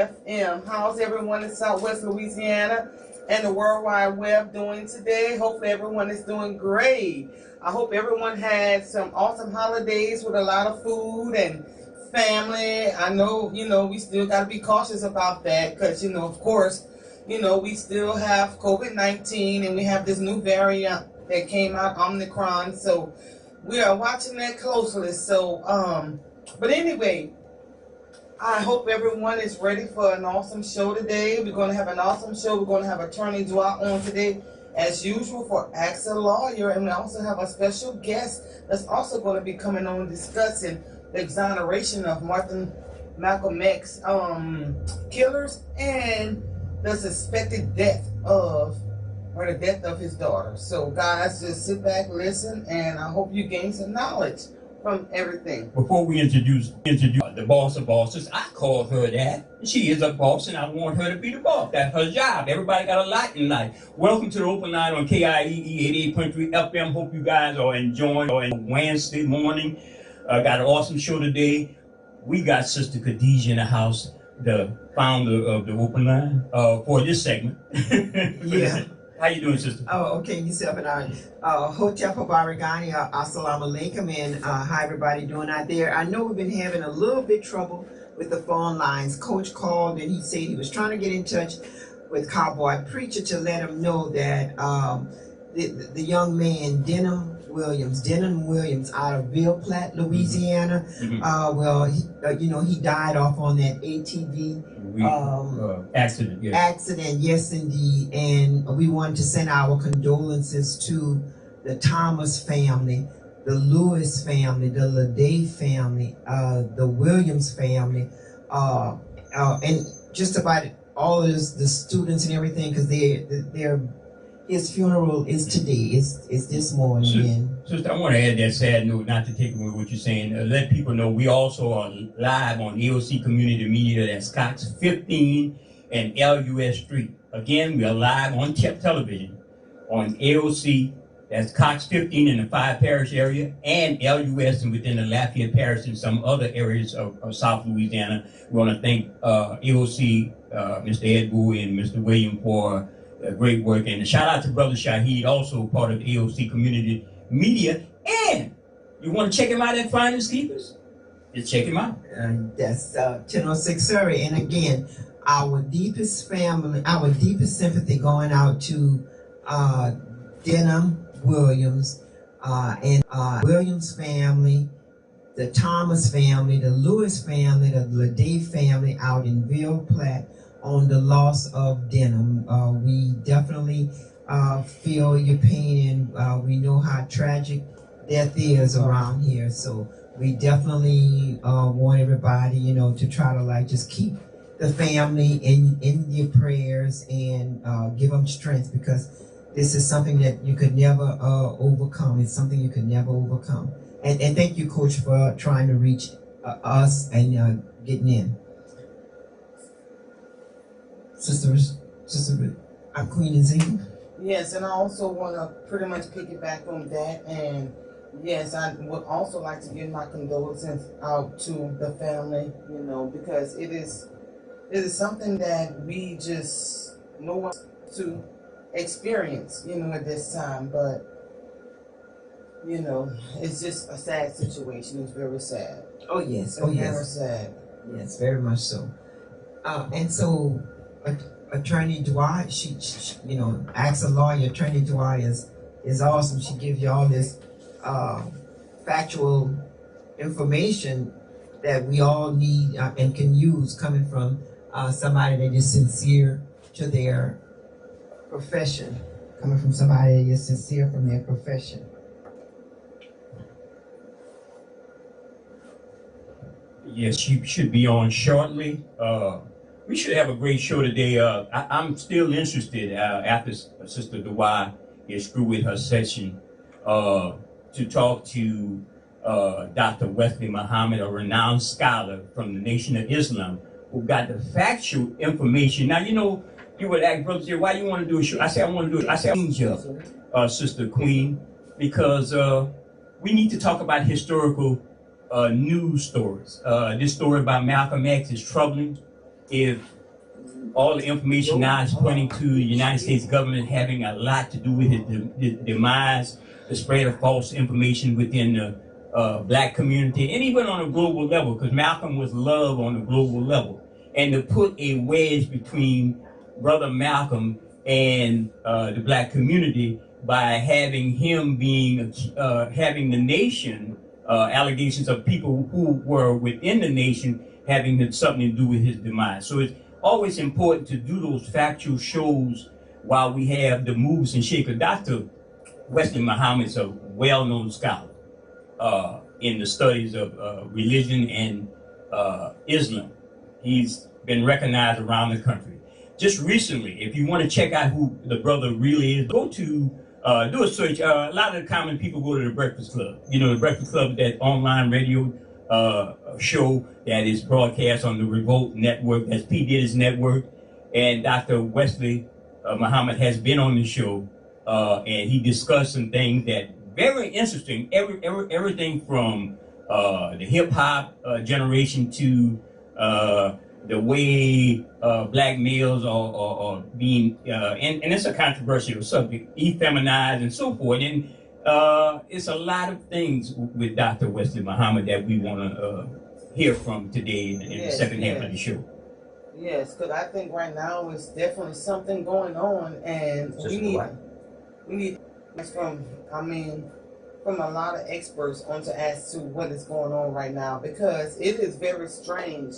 FM. How's everyone in Southwest Louisiana and the World Wide Web doing today? Hopefully everyone is doing great. I hope everyone had some awesome holidays with a lot of food and family. I know, we still got to be cautious about that because, of course, we still have COVID-19 and we have this new variant that came out, Omicron. So we are watching that closely. So, but anyway, I hope everyone is ready for an awesome show today. We're going to have an awesome show. We're going to have Attorney Dwight on today, as usual, for Ask a Lawyer. And we also have a special guest that's also going to be coming on discussing the exoneration of Malcolm X killers and the suspected death of his daughter. So guys, just sit back, listen, and I hope you gain some knowledge from everything. Before we introduce the boss of bosses, I call her that. She is a boss, and I want her to be the boss. That's her job. Everybody got a lot in life. Welcome to the open line on KIEE 88.3 FM. Hope you guys are enjoying on Wednesday morning. Got an awesome show today. We got Sister Khadijah in the house, the founder of the open line, for this segment. Yeah. How you doing, sister? Oh, okay, yourself and I. Hotep Baragani, assalamu alaikum, and how everybody doing out there? I know we've been having a little bit trouble with the phone lines. Coach called and he said he was trying to get in touch with Cowboy Preacher to let him know that the young man, Denham Williams out of Ville Platte, Louisiana. Mm-hmm. He died off on that ATV accident. Yes. Accident, yes, indeed. And we wanted to send our condolences to the Thomas family, the Lewis family, the Lede family, the Williams family, and just about all of the students and everything, because his funeral is today. It's this morning. Sister, I want to add that sad note, not to take away what you're saying. Let people know we also are live on AOC Community Media. That's Cox 15 and LUS Street. Again, we are live on television on AOC. That's Cox 15 in the 5 parish area, and LUS and within the Lafayette parish and some other areas of South Louisiana. We want to thank AOC, Mr. Ed Bowie and Mr. William for great work, and a shout out to Brother Shahid, also part of AOC Community Media. And you want to check him out at Finders Keepers? Just check him out. That's 1006 Surrey. And again, our deepest sympathy going out to Denham Williams and Williams family, the Thomas family, the Lewis family, the Lede family out in Ville Platte on the loss of Denham. We definitely feel your pain, and we know how tragic death is around here. So we definitely want everybody, to try to just keep the family in your prayers and give them strength, because this is something that you could never overcome. It's something you could never overcome. And thank you, Coach, for trying to reach us and getting in. Sister, Queen and Zing. Yes, and I also want to pretty much piggyback on that. And yes, I would also like to give my condolences out to the family, because it is something that we just no one to experience, at this time. But it's just a sad situation. It's very sad. Oh yes, very sad. Yes, very much so. And so, Attorney Dwight, she Ask a Lawyer. Attorney Dwight is awesome. She gives you all this factual information that we all need and can use, coming from somebody that is sincere to their profession, coming from somebody that is sincere from their profession. Yes, she should be on shortly. We should have a great show today. I'm still interested, after Sister Dawai is through with her session, to talk to Dr. Wesley Muhammad, a renowned scholar from the Nation of Islam, who got the factual information. Now, you would ask, Brother Jay, why you want to do a show? I said, I want to do it. I said, Sister Queen, because we need to talk about historical news stories. This story about Malcolm X is troubling. if all the information now is pointing to the United States government having a lot to do with the demise, the spread of false information within the black community, and even on a global level, because Malcolm was loved on a global level. And to put a wedge between Brother Malcolm and the black community by having him being, having the nation, allegations of people who were within the nation having something to do with his demise. So it's always important to do those factual shows while we have the movers and shakers. Dr. Wesley Muhammad is a well-known scholar in the studies of religion and Islam. He's been recognized around the country. Just recently, if you want to check out who the brother really is, go to, do a search. A lot of the common people go to the Breakfast Club. You know, the Breakfast Club, that online radio show that is broadcast on the Revolt Network, that's P. Diddy's network. And Dr. Wesley Muhammad has been on the show, and he discussed some things that very interesting. Everything from the hip hop generation to the way black males are being, and it's a controversial subject, effeminized and so forth. And it's a lot of things with Dr. Wesley Muhammad that we want to hear from today in the second half of the show. Yes, because I think right now it's definitely something going on, and we need from a lot of experts on to as to what is going on right now, because it is very strange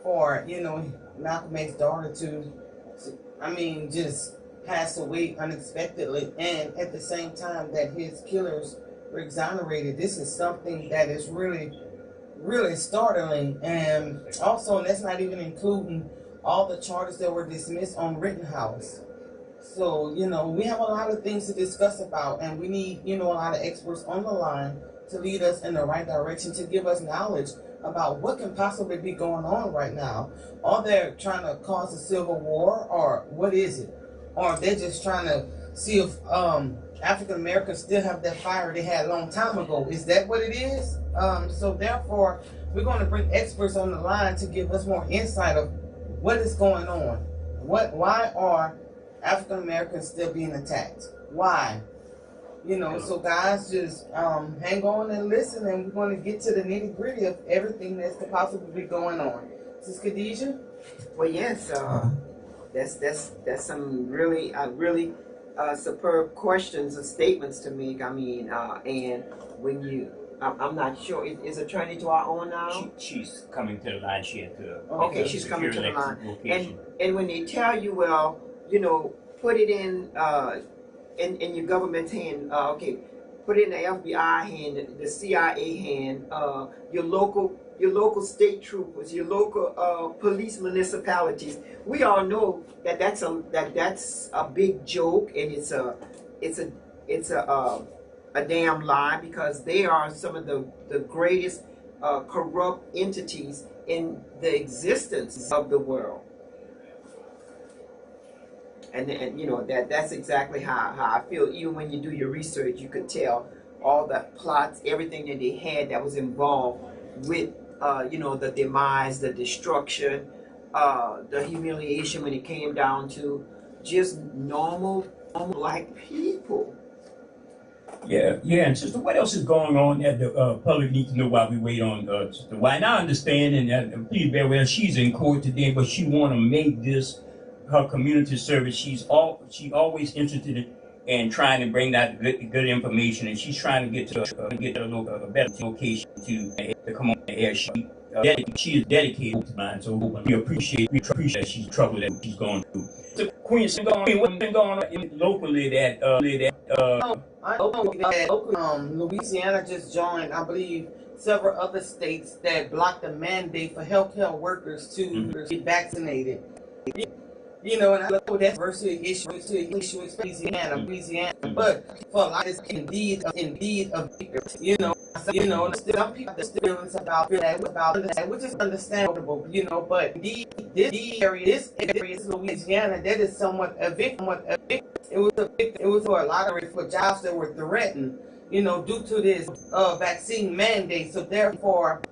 for, you know, Malcolm X's daughter to just pass away unexpectedly, and at the same time that his killers were exonerated. This is something that is really, really startling, and also that's not even including all the charges that were dismissed on Rittenhouse. So, you know, we have a lot of things to discuss about, and we need, you know, a lot of experts on the line to lead us in the right direction, to give us knowledge about what can possibly be going on right now. Are they trying to cause a civil war, or what is it? Or are they just trying to see if African Americans still have that fire they had a long time ago? Is that what it is? So therefore, we're going to bring experts on the line to give us more insight of what is going on. Why are African Americans still being attacked? Why? You know, so guys, just hang on and listen, and we're going to get to the nitty gritty of everything that's could possibly be going on. Sis Khadijah? Well, yes, that's some really superb questions and statements to make. I mean, and when you, I'm not sure, is Attorney Dwyer on now? She's coming to the line. She had to. Okay, she's coming to the line. And when they tell you, well, you know, put it in your government's hand, okay, put it in the FBI hand, the CIA hand, your local state troopers, your local police municipalities. We all know that that's a big joke, and it's a damn lie, because they are some of the greatest corrupt entities in the existence of the world. And you know, that's exactly how I feel. Even when you do your research, you could tell all the plots, everything that they had that was involved with you know, the demise, the destruction, the humiliation when it came down to just normal black people. Yeah, and sister, what else is going on that the public needs to know while we wait on Sister White? And I understand, and please bear with her, she's in court today, but she want to make this her community service. She always interested in trying to bring that good information, and she's trying to get a better location to come on the air. She is dedicated to mine, so we appreciate that she's troubled that she's going through. So, Queen, what's been going on locally that I know that Louisiana just joined, I believe, several other states that blocked the mandate for healthcare workers to get vaccinated. You know, and I know that's versus issue in Louisiana, but for a lot of indeed you know, some people have feelings about that, which is understandable, you know, but this area is Louisiana, that is somewhat a victim. It was for a lot of jobs that were threatened, you know, due to this vaccine mandate. So therefore,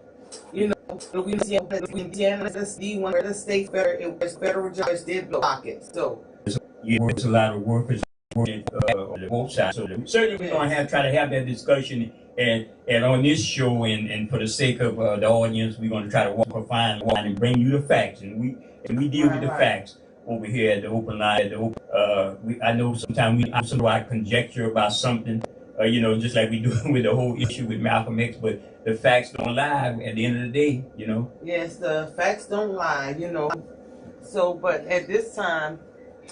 You know, Louisiana is the one of the states where it was federal judge did block it. So it's a lot of workers working on both sides. So certainly we're going to try to have that discussion, and on this show, and for the sake of the audience, we're going to try to walk a fine line and bring you the facts, and we deal with the facts over here at the open line. I know sometimes we also conjecture about something, you know, just like we do with the whole issue with Malcolm X, but the facts don't lie at the end of the day, you know. Yes, the facts don't lie, you know. So, but at this time,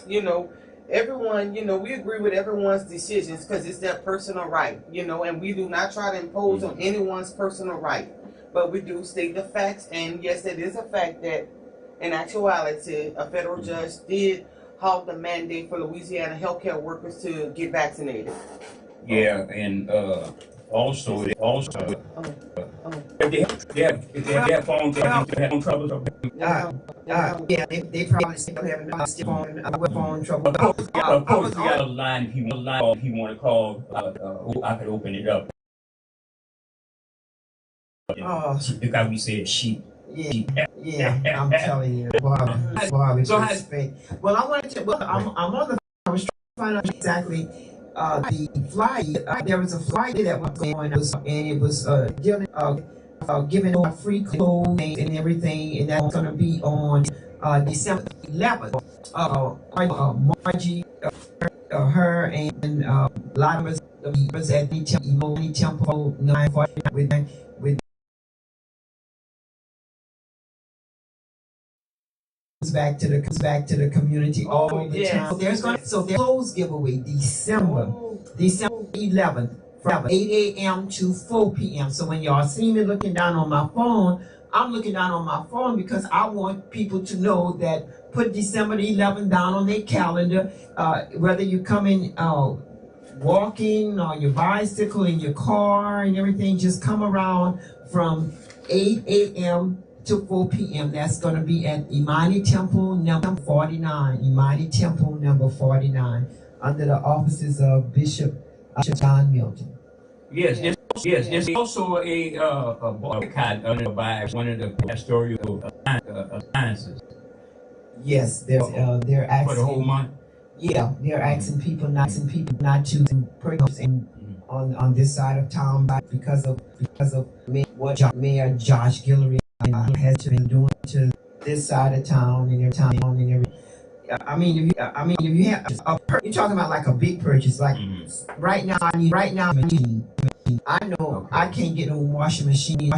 you know, everyone, you know, we agree with everyone's decisions because it's their personal right, you know, and we do not try to impose on anyone's personal right, but we do state the facts. And yes, it is a fact that in actuality, a federal judge did halt the mandate for Louisiana healthcare workers to get vaccinated. Yeah, and also, if they have phone trouble. Yeah, they probably still having phone trouble. Of course, we got a line. If you want to call, I could open it up. Because we said she. Yeah, I'm telling you, Bobby. So well, I wanted to. Well, I'm on the. I was trying to find out exactly the flight. There was a flight that was going on, and it was giving out free clothes and everything, and that's going to be on December 11th. Margie, her, and a lot of us at the Temple 949 with back to the community all the time. So there's clothes giveaway December 11th from 8 a.m. to 4 p.m. So when y'all see me looking down on my phone, I'm looking down on my phone because I want people to know that put December 11th down on their calendar, whether you come in walking on your bicycle, in your car and everything, just come around from 8 a.m. to 4 p.m. That's going to be at Imani Temple number 49. Imani Temple number 49, under the offices of Bishop John Milton. Yes, there's also a boycott by one of the pastoral alliances. Yes, they're asking for the whole month. Yeah, they're asking people not to purchase on this side of town because of what Mayor Josh Guillory has been doing to this side of town and everything. I mean, if you have you're talking about like a big purchase, like right now. I know I can't get a washing machine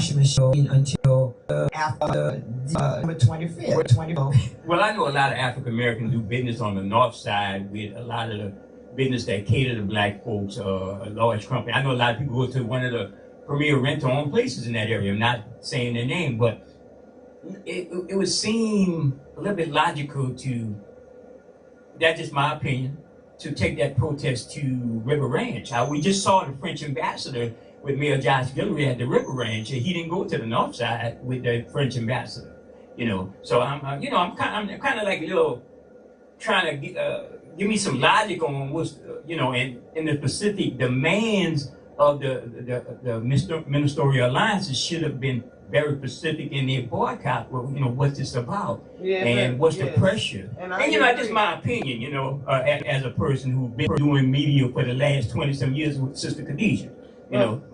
until after December 25th. Well, I know a lot of African Americans do business on the north side with a lot of the business that cater to black folks. A large company. I know a lot of people go to one of the premier rent-to-own places in that area. I'm not saying their name, but it would seem a little bit logical to. That's just my opinion. To take that protest to River Ranch. We just saw the French ambassador with Mayor Josh Guillory at the River Ranch, and he didn't go to the north side with the French ambassador. You know, so I'm kind of like a little trying to give me some logic on what's and the specific demands of the ministerial alliances should have been very specific in their boycott. Well, what's this about, and what's the pressure? And that's just my opinion. As a person who's been doing media for the last 20-some years with Sister Khadijah.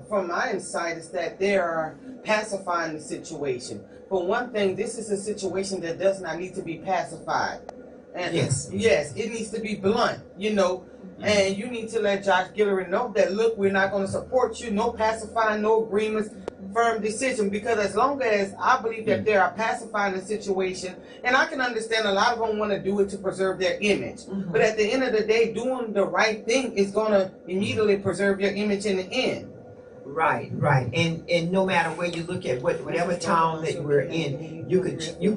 From my insight is that they are pacifying the situation. For one thing, this is a situation that does not need to be pacified. And yes, it needs to be blunt. And you need to let Josh Guillory know that, look, we're not going to support you. No pacifying, no agreements, firm decision. Because as long as I believe that they are pacifying the situation, and I can understand a lot of them want to do it to preserve their image. But at the end of the day, doing the right thing is going to immediately preserve your image in the end. Right. And no matter where you look at whatever town that we're in, you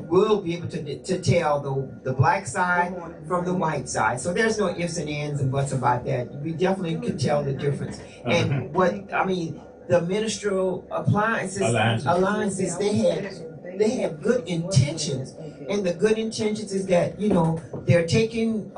will be able to tell the black side from the white side. So there's no ifs and ands and buts about that. We definitely can tell the difference. And the ministerial alliances, they have good intentions. And the good intentions is that, they're taking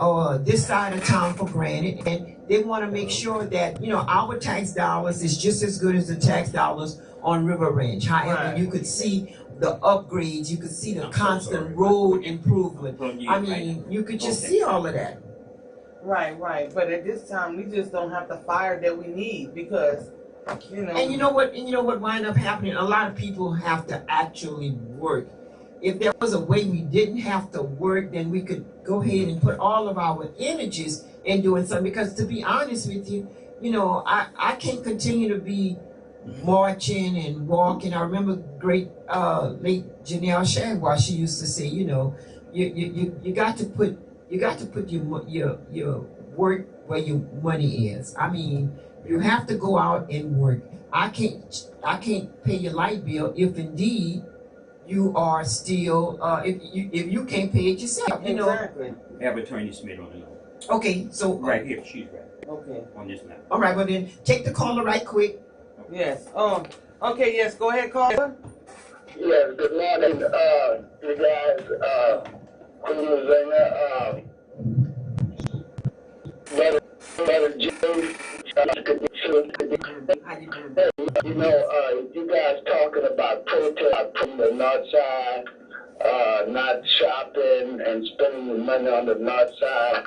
this side of town for granted, and they want to make sure that, our tax dollars is just as good as the tax dollars on River Ranch. However, Right. you could see the upgrades, you could see the constant road improvement. I mean, you could just see all of that. Right, right. But at this time, we just don't have the fire that we need because, you know. And you know what wind up happening? A lot of people have to actually work. If there was a way we didn't have to work, then we could go ahead and put all of our energies in doing something. Because to be honest with you, you know, I can't continue to be marching and walking. I remember great late Janelle Shagwar, she used to say, you know, you got to put your work where your money is. I mean, you have to go out and work. I can't pay your light bill if indeed you are still if you can't pay it yourself. You Exactly. know. Have Attorney Smith on the line. Okay, so Right here, she's right. Okay. On this line. All right, well then take the caller right quick. Yes. Okay. Yes. Go ahead, caller. Yes. Good morning, you guys. Brother Jim. You know, you guys talking about protest from the north side, not shopping and spending the money on the north side.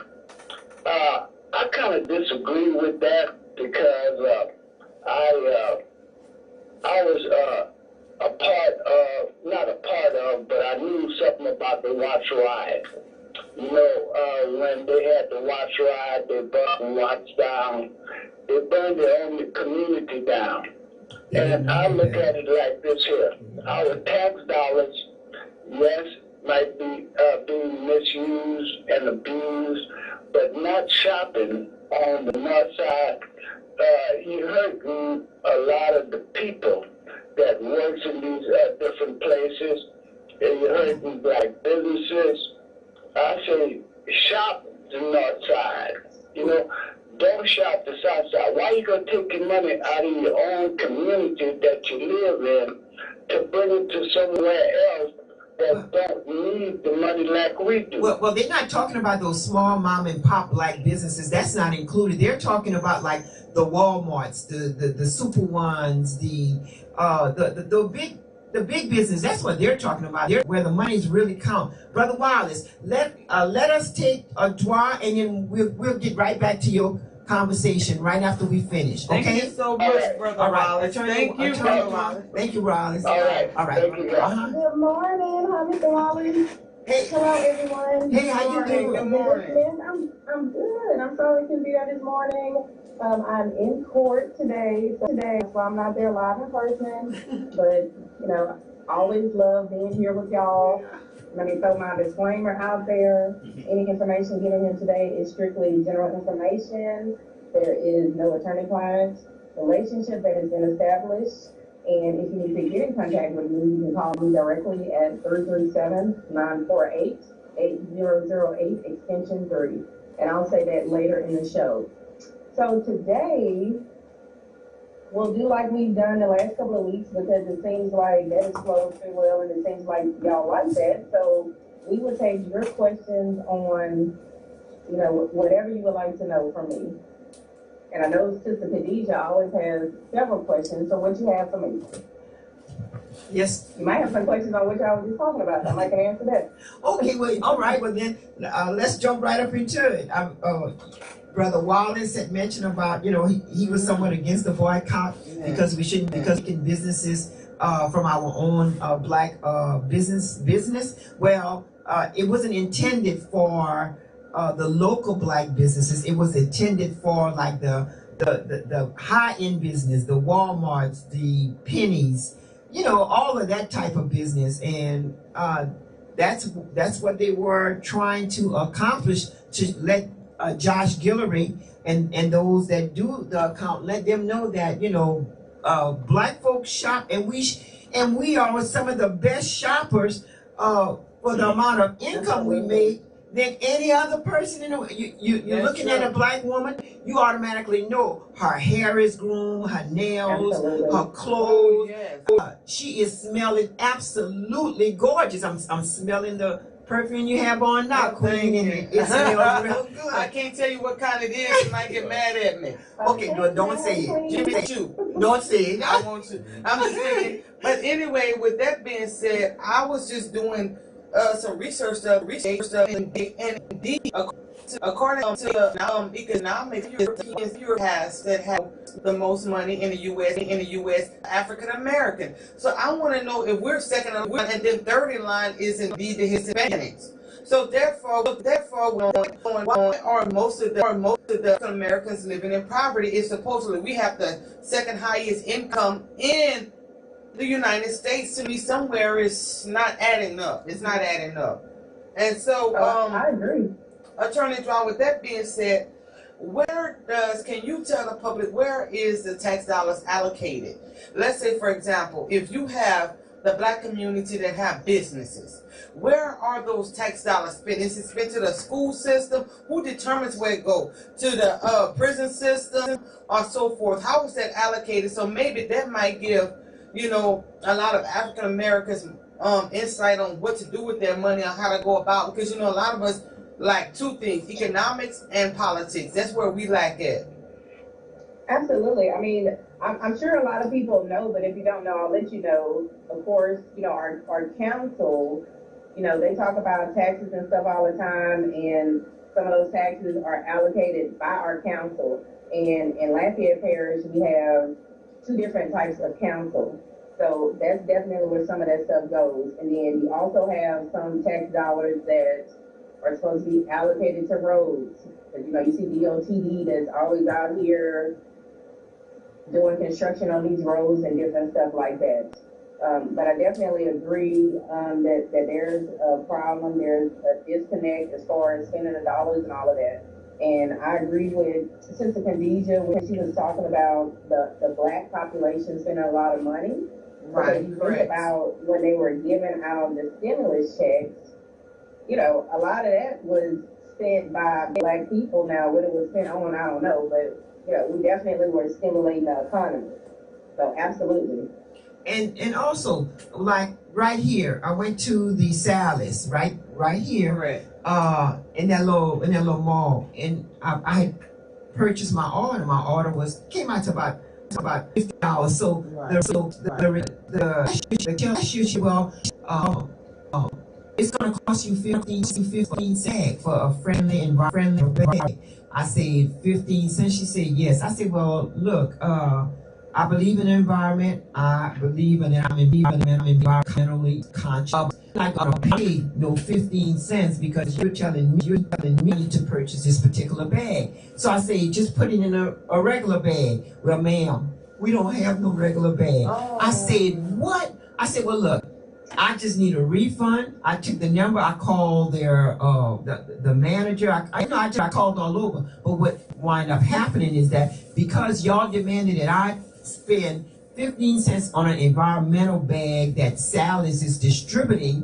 I kind of disagree with that because I was not a part of, but I knew something about the watch ride. You know, when they had the watch ride, they burned the watch down. They burned their own community down. And I look at it like this here. Our tax dollars, yes, might be being misused and abused, but not shopping on the north side. You hurting a lot of the people that works in these different places. And you're hurting black businesses. I say shop the north side. You know, don't shop the south side. Why you gonna take your money out of your own community that you live in to bring it to somewhere else that don't need the money like we do? Well, they're not talking about those small mom and pop black businesses. That's not included. They're talking about like the Walmarts, the Super Ones, the big business. That's what they're talking about. They're where the money's really count. Brother Wallace, let us take a draw, and then we'll get right back to your conversation right after we finish. Okay? Thank you so much, Brother All right. Wallace. Thank you, Brother Wallace. Thank you, Wallace. All right. Thank you. Good morning. Hi, Mr. Wallace. Hey. Hello, everyone. Hey, how you doing? Good morning. I'm good. I'm sorry I couldn't be there this morning. I'm in court today, so I'm not there live in person. But you know, always love being here with y'all. Let me throw my disclaimer out there. Any information given here today is strictly general information. There is no attorney-client relationship that has been established. And if you need to get in contact with me, you can call me directly at 337-948-8008, extension 3. And I'll say that later in the show. So today, we'll do like we've done the last couple of weeks because it seems like that has flowed pretty well and it seems like y'all like that. So we will take your questions on, you know, whatever you would like to know from me. And I know Sister Khadijah always has several questions, so what you have for me? Yes. You might have some questions on what y'all were just talking about. I can answer that. Okay, well, all right, well then, let's jump right up into it. Brother Wallace had mentioned about, you know, he was somewhat against the boycott because we shouldn't, because in businesses from our own black business. Well, it wasn't intended for the local black businesses. It was intended for like the high-end business, the Walmarts, the Pennies, you know, all of that type of business. And that's what they were trying to accomplish, to let Josh Guillory and those that do the account, let them know that, you know, black folks shop, and we are some of the best shoppers for the amount of income we make than any other person in the world. You're looking at a black woman, you automatically know her hair is groomed, her nails, her clothes. She is smelling absolutely gorgeous. I'm smelling the perfume you have on now, Queen, and it smells real good. I can't tell you what kind it is. You might get mad at me. Okay, no, don't say it. Jimmy Choo. Don't say it. I want to. I'm just thinking. But anyway, with that being said, I was just doing some research stuff, and indeed, according to economics, has that have the most money in the U.S. African American. So I want to know if we're second in line, and then third in line is indeed the Hispanics. So therefore, or most of the African Americans living in poverty is supposedly we have the second highest income in the United States. To me, somewhere is not adding up. It's not adding up. And so, I agree. Attorney John, with that being said, can you tell the public where is the tax dollars allocated? Let's say, for example, if you have the black community that have businesses, where are those tax dollars spent? Is it spent to the school system? Who determines where it goes? To the prison system or so forth? How is that allocated? So maybe that might give, a lot of African Americans insight on what to do with their money or how to go about, because a lot of us like two things, economics and politics. That's where we lack at. Absolutely. I mean, I'm sure a lot of people know, but if you don't know, I'll let you know. Of course, our council, they talk about taxes and stuff all the time, and some of those taxes are allocated by our council. And in Lafayette Parish, we have 2 different types of council. So that's definitely where some of that stuff goes. And then you also have some tax dollars that are supposed to be allocated to roads. You see DOTD that's always out here doing construction on these roads and different stuff like that. But I definitely agree that there's a problem, there's a disconnect as far as spending the dollars and all of that. And I agree with Sister Khadijah when she was talking about the black population spending a lot of money. Right. If you think about when they were giving out the stimulus checks, a lot of that was spent by black people. Now, what it was spent on, I don't know, but we definitely were stimulating the economy. So absolutely. And also, like right here, I went to the Salis, right here, Correct. In that little mall, and I had purchased my order. My order came out to about $50. So Right. the cashier, well, it's going to cost you 15 cents for a friendly bag. I said 15 cents. She said yes. I said, well, look, I believe in the environment. I believe in it. I'm environmentally conscious. I'm not going to pay no 15 cents because you're telling me to purchase this particular bag. So I say, just put it in a regular bag. Well, ma'am, we don't have no regular bag. Oh. I said, what? I said, well, look, I just need a refund. I took the number. I called their the manager. I called all over. But what wound up happening is that because y'all demanded that I spend 15 cents on an environmental bag that Salis is distributing,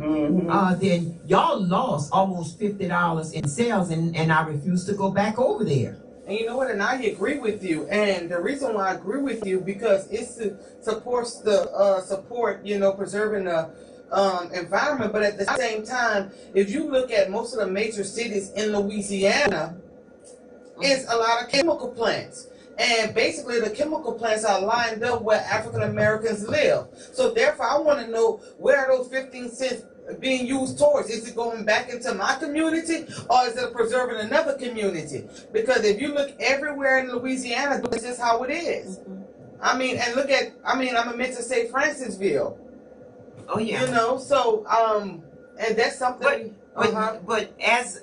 then y'all lost almost $50 in sales, and I refused to go back over there. And you know what? And I agree with you. And the reason why I agree with you, because it's to support preserving the environment. But at the same time, if you look at most of the major cities in Louisiana, it's a lot of chemical plants. And basically the chemical plants are lined up where African Americans live. So therefore I want to know, where are those 15 cents being used towards? Is it going back into my community, or is it preserving another community? Because if you look everywhere in Louisiana, this is how it is. I mean, and look at, I'm meant to say Francisville. Oh yeah. So and that's something. But as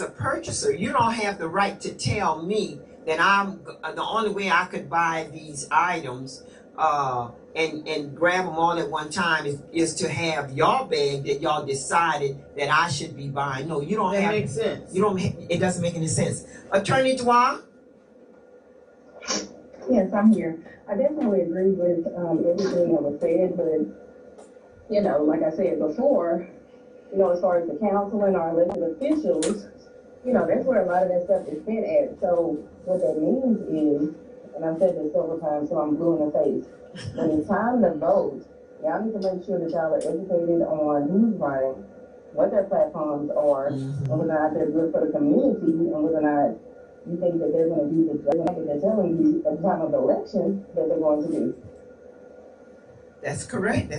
a purchaser, you don't have the right to tell me that I'm the only way I could buy these items and grab them all at one time is to have your bag that y'all decided that I should be buying. No, you don't that have. Makes sense. You don't. It doesn't make any sense. Attorney Dwa? Yes, I'm here. I definitely agree with everything that was said, but like I said before, as far as the council and our elected officials, that's where a lot of that stuff is spent at. So what that means is, and I've said this several times, so I'm blue in the face, when it's time to vote, y'all need to make sure that y'all are educated on who's running, what their platforms are, and whether or not they're good for the community, and whether or not you think that they're going to do the job that they're telling you at the time of the election that they're going to do. That's correct.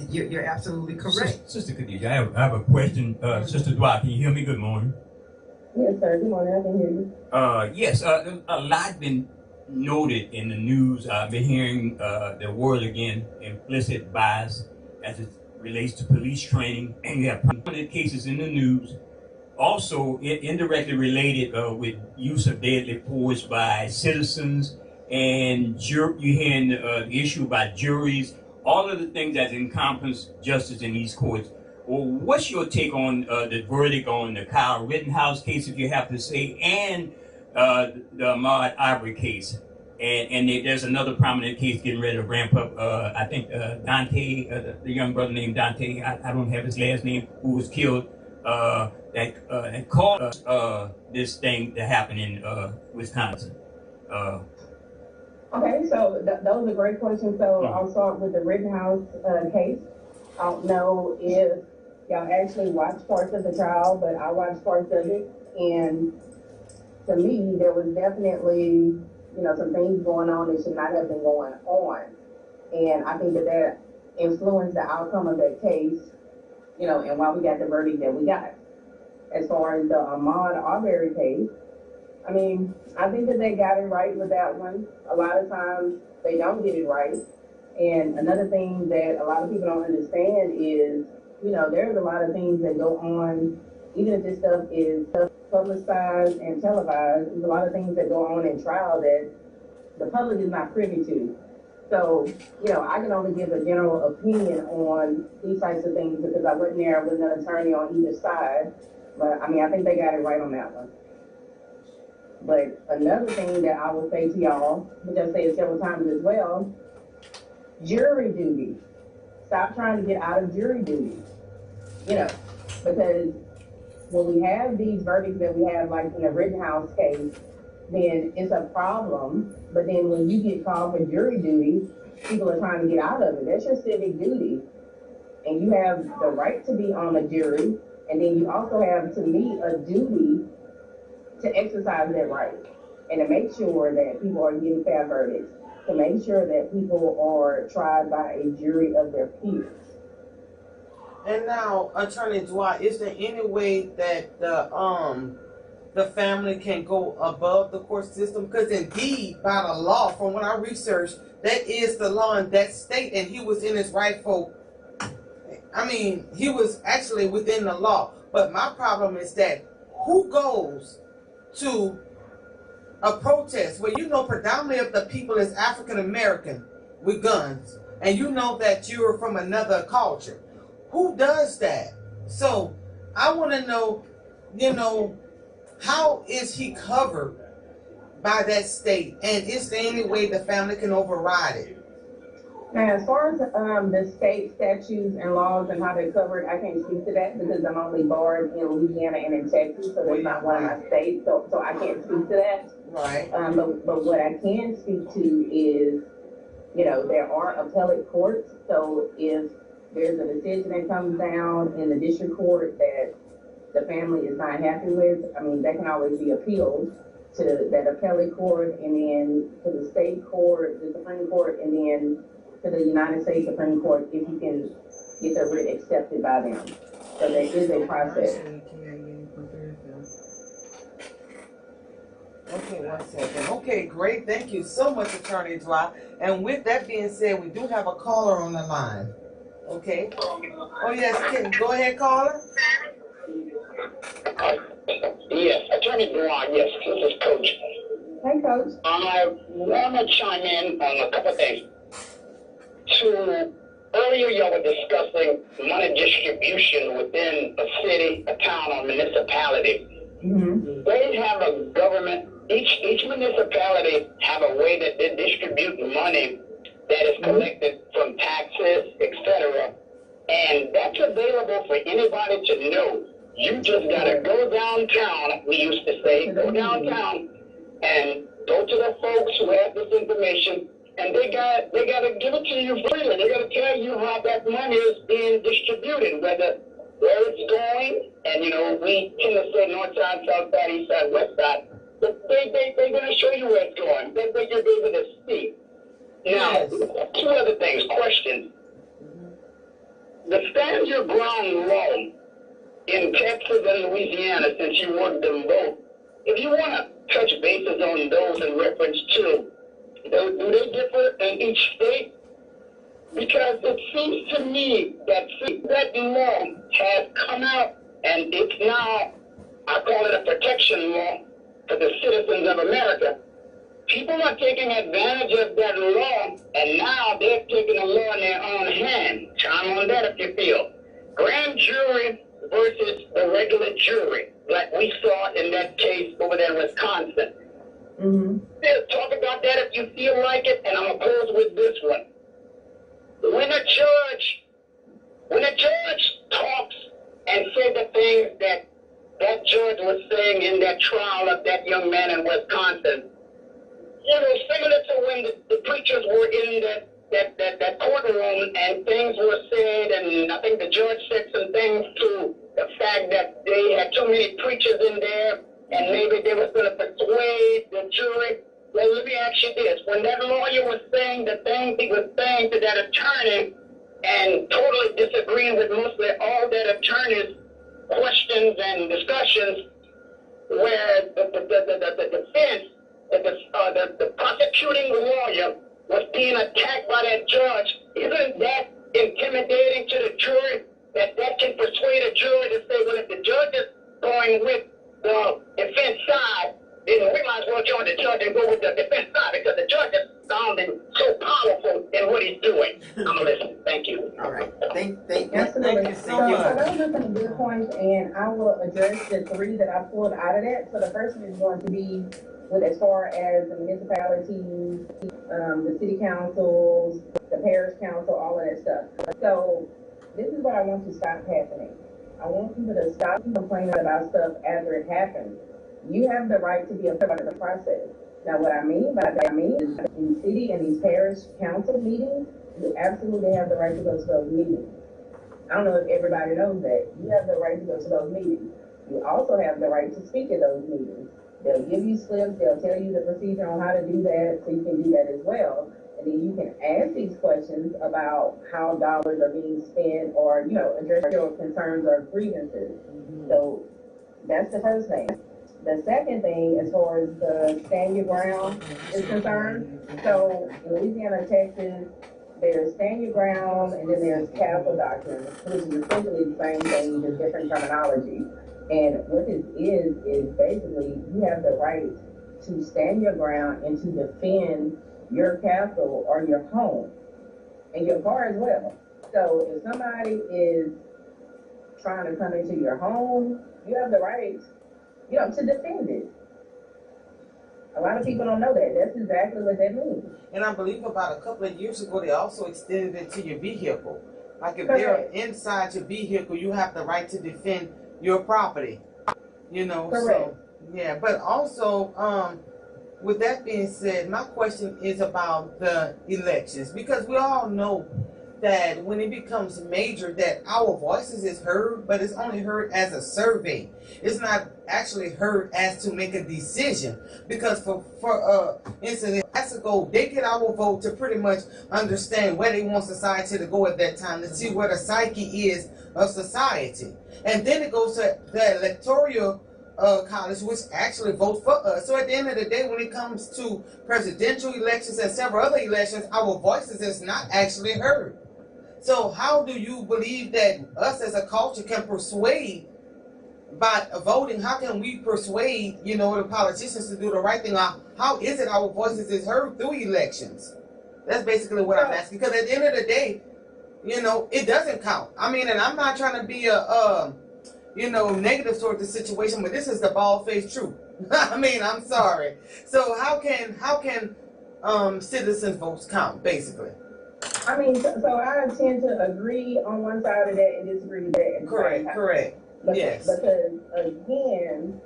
You're absolutely correct. Sister Khadija, I have a question. Sister Dwight, can you hear me? Good morning. Yes, sir. Good morning. I can hear you. Yes, a lot been noted in the news. I've been hearing the word again, implicit bias, as it relates to police training, and you have prominent cases in the news. Also, indirectly related with use of deadly force by citizens, and you're hearing the issue about juries. All of the things that encompass justice in these courts. Well, what's your take on the verdict on the Kyle Rittenhouse case, if you have to say, and the Ahmaud Arbery case? And there's another prominent case getting ready to ramp up. I think Dante, the young brother named Dante, I don't have his last name, who was killed, that caused this thing to happen in Wisconsin. Okay, so those are great questions. So I'll start with the Rittenhouse case. I don't know if y'all actually watched parts of the trial, but I watched parts of it, and to me, there was definitely, some things going on that should not have been going on, and I think that influenced the outcome of that case, and why we got the verdict that we got. As far as the Ahmaud Arbery case, I mean, I think that they got it right with that one. A lot of times they don't get it right. And another thing that a lot of people don't understand is, there's a lot of things that go on, even if this stuff is publicized and televised, there's a lot of things that go on in trial that the public is not privy to. So, I can only give a general opinion on these types of things because I wasn't there with an attorney on either side. But, I think they got it right on that one. But another thing that I will say to y'all, which I've said several times as well, jury duty. Stop trying to get out of jury duty. Because when we have these verdicts that we have, like in the Rittenhouse case, then it's a problem. But then when you get called for jury duty, people are trying to get out of it. That's your civic duty. And you have the right to be on a jury. And then you also have, to me, a duty to exercise that right and to make sure that people are getting fair verdicts, to make sure that people are tried by a jury of their peers. And now, Attorney Dwight, is there any way that the family can go above the court system? Because indeed, by the law, from what I researched, that is the law in that state, and he was in his rightful. He was actually within the law. But my problem is that who goes to a protest where predominantly of the people is African American with guns, and that you're from another culture? Who does that? So I want to know, how is he covered by that state, and is there any way the family can override it? Now, as far as the state statutes and laws and how they're covered, I can't speak to that because I'm only barred in Louisiana and in Texas, so that's not one of my states, so I can't speak to that. Right. But what I can speak to is, there are appellate courts, so if there's a decision that comes down in the district court that the family is not happy with, that can always be appealed to that appellate court, and then to the state court, the Supreme Court, and then to the United States Supreme Court if you can get the writ accepted by them. So there is a process. Okay, 1 second. Okay, great. Thank you so much, Attorney Dwight. And with that being said, we do have a caller on the line. Okay. Oh, yes, go ahead, caller. Yes, Attorney Dwight, yes, this is Coach. Hey, Coach. I want to chime in on a couple of things. Earlier y'all were discussing money distribution within a city, a town, or municipality. Mm-hmm. They have a government, each municipality have a way that they distribute money that is collected from taxes, etc. And that's available for anybody to know. You just gotta go downtown, we used to say, go downtown and go to the folks who have this information and they got to give it to you freely. They got to tell you how that money is being distributed, where it's going, and we tend to say north side, south side, east side, west side. But they're going to show you where it's going. That way you'll be able to see. Now, two other things, questions. The stand your ground law in Texas and Louisiana, since you worked them both, if you want to touch bases on those in reference to, do they differ in each state? Because it seems to me that that law has come out and it's now, I call it a protection law for the citizens of America. People are taking advantage of that law, and now they're taking the law in their own hand. Chime on that if you feel. Grand jury versus the regular jury, like we saw in that case over there in Wisconsin. Mm-hmm. Talk about that if you feel like it, and I'm opposed with this one. When a judge talks and says the things that judge was saying in that trial of that young man in Wisconsin, similar to when the preachers were in that courtroom and things were said, and I think the judge said some things to the fact that they had too many preachers in there, and maybe they was going to persuade the jury. Well, let me ask you this. When that lawyer was saying the things he was saying to that attorney and totally disagreeing with mostly all that attorney's questions and discussions, where the defense, the prosecuting lawyer was being attacked by that judge, isn't that intimidating to the jury that can persuade a jury to say, well, if the judge is going with the defense side, then we might as well join the judge and go with the defense side because the judge is sounding so powerful in what he's doing. I'm going to listen. Thank you. All right. Thank Absolutely. you. So those are some good points, and I will address the three that I pulled out of that. So the first one is going to be with as far as the municipalities, the city councils, the parish council, all of that stuff. So this is what I want to stop happening. I want people to stop complaining about stuff after it happens. You have the right to be a part of the process. Now, what I mean by that is in city and these parish council meetings, you absolutely have the right to go to those meetings. I don't know if everybody knows that. You have the right to go to those meetings. You also have the right to speak at those meetings. They'll give you slips. They'll tell you the procedure on how to do that, so you can do that as well. And then you can ask these questions about how dollars are being spent, or address your concerns or grievances. So that's the first thing. The second thing, as far as the stand your ground is concerned, so in Louisiana, Texas, there's stand your ground, and then there's castle doctrine, which is essentially the same thing, just different terminology. And what this is basically you have the right to stand your ground and to defend your castle or your home and your car as well. So if somebody is trying to come into your home, you have the right, to defend it. A lot of people don't know that. That's exactly what that means. And I believe about a couple of years ago, they also extended it to your vehicle. Like if they're inside your vehicle, you have the right to defend your property. Correct. So yeah. But also, with that being said, my question is about the elections, because we all know that when it becomes major, that our voices is heard, but it's only heard as a survey. It's not actually heard as to make a decision, because for instance, that's a goal. They get our vote to pretty much understand where they want society to go at that time, to see where the psyche is of society, and then it goes to the electoral college, which actually vote for us. So at the end of the day, when it comes to presidential elections and several other elections, our voices is not actually heard. So how do you believe that us as a culture can persuade by voting? How can we persuade, the politicians to do the right thing? How is it our voices is heard through elections? That's basically what I'm asking. Because at the end of the day, it doesn't count. I mean, and I'm not trying to be a negative toward the situation, but this is the bald-faced truth. I mean, I'm sorry. So how can citizens' votes count, basically? I mean, so I tend to agree on one side of that and disagree with that. Correct. Yes. Because again,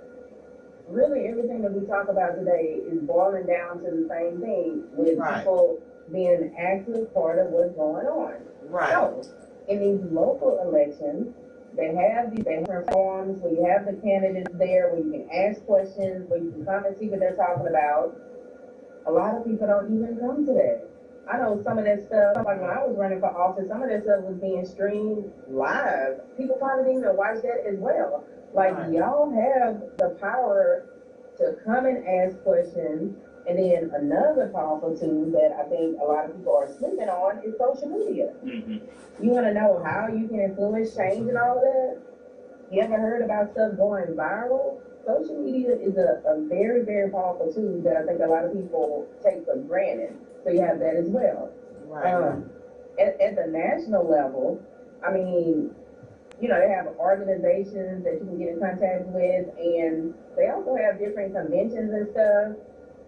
really everything that we talk about today is boiling down to the same thing, with people being an active part of what's going on. Right. So, in these local elections, they have different forums where you have the candidates there, where you can ask questions, where you can come and see what they're talking about. A lot of people don't even come to that. I know some of that stuff, like when I was running for office, some of that stuff was being streamed live. People probably didn't even watch that as well. Like, Right. y'all have the power to come and ask questions. And then another powerful tool that I think a lot of people are sleeping on is social media. You want to know how you can influence change and all of that? You ever heard about stuff going viral? Social media is a very, very powerful tool that I think a lot of people take for granted. So you have that as well. Right. At the national level, I mean, you know, they have organizations that you can get in contact with, and they also have different conventions and stuff.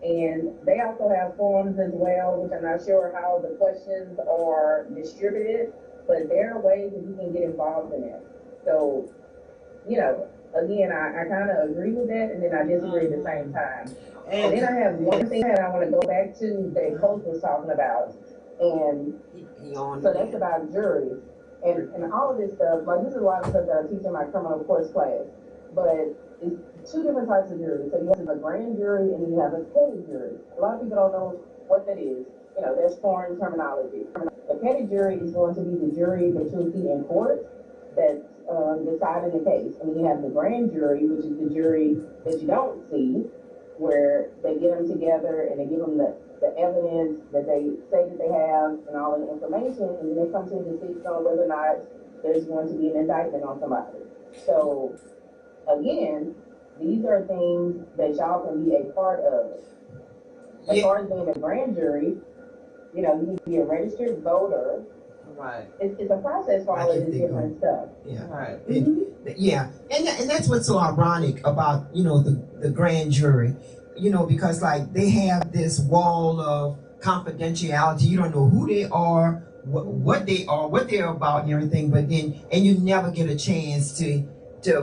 And they also have forums as well, which I'm not sure how the questions are distributed, but there are ways that you can get involved in it. So, you know, again, I kind of agree with that, and then I disagree at the same time. And then I have one thing that I want to go back to that Coach was talking about, and so that's about juries. And all of this stuff, like this is a lot of stuff that I teach in my criminal courts class, but it's two different types of juries. So you have a grand jury and you have a petty jury. A lot of people don't know what that is. You know, that's foreign terminology. The petty jury is going to be the jury that you'll see in court that's deciding the case. And then you have the grand jury, which is the jury that you don't see, where they get them together and they give them the evidence that they say that they have and all of the information, and then they come to a decision on whether or not there's going to be an indictment on somebody. So, again, these are things that y'all can be a part of. As far as being a grand jury, you know, you need to be a registered voter. Right. It's a process for all of this different stuff. Yeah. Right. Yeah, and that's what's so ironic about, you know, the grand jury, you know, because like they have this wall of confidentiality. You don't know who they are, what they are, what they're about, and everything. But then, and you never get a chance to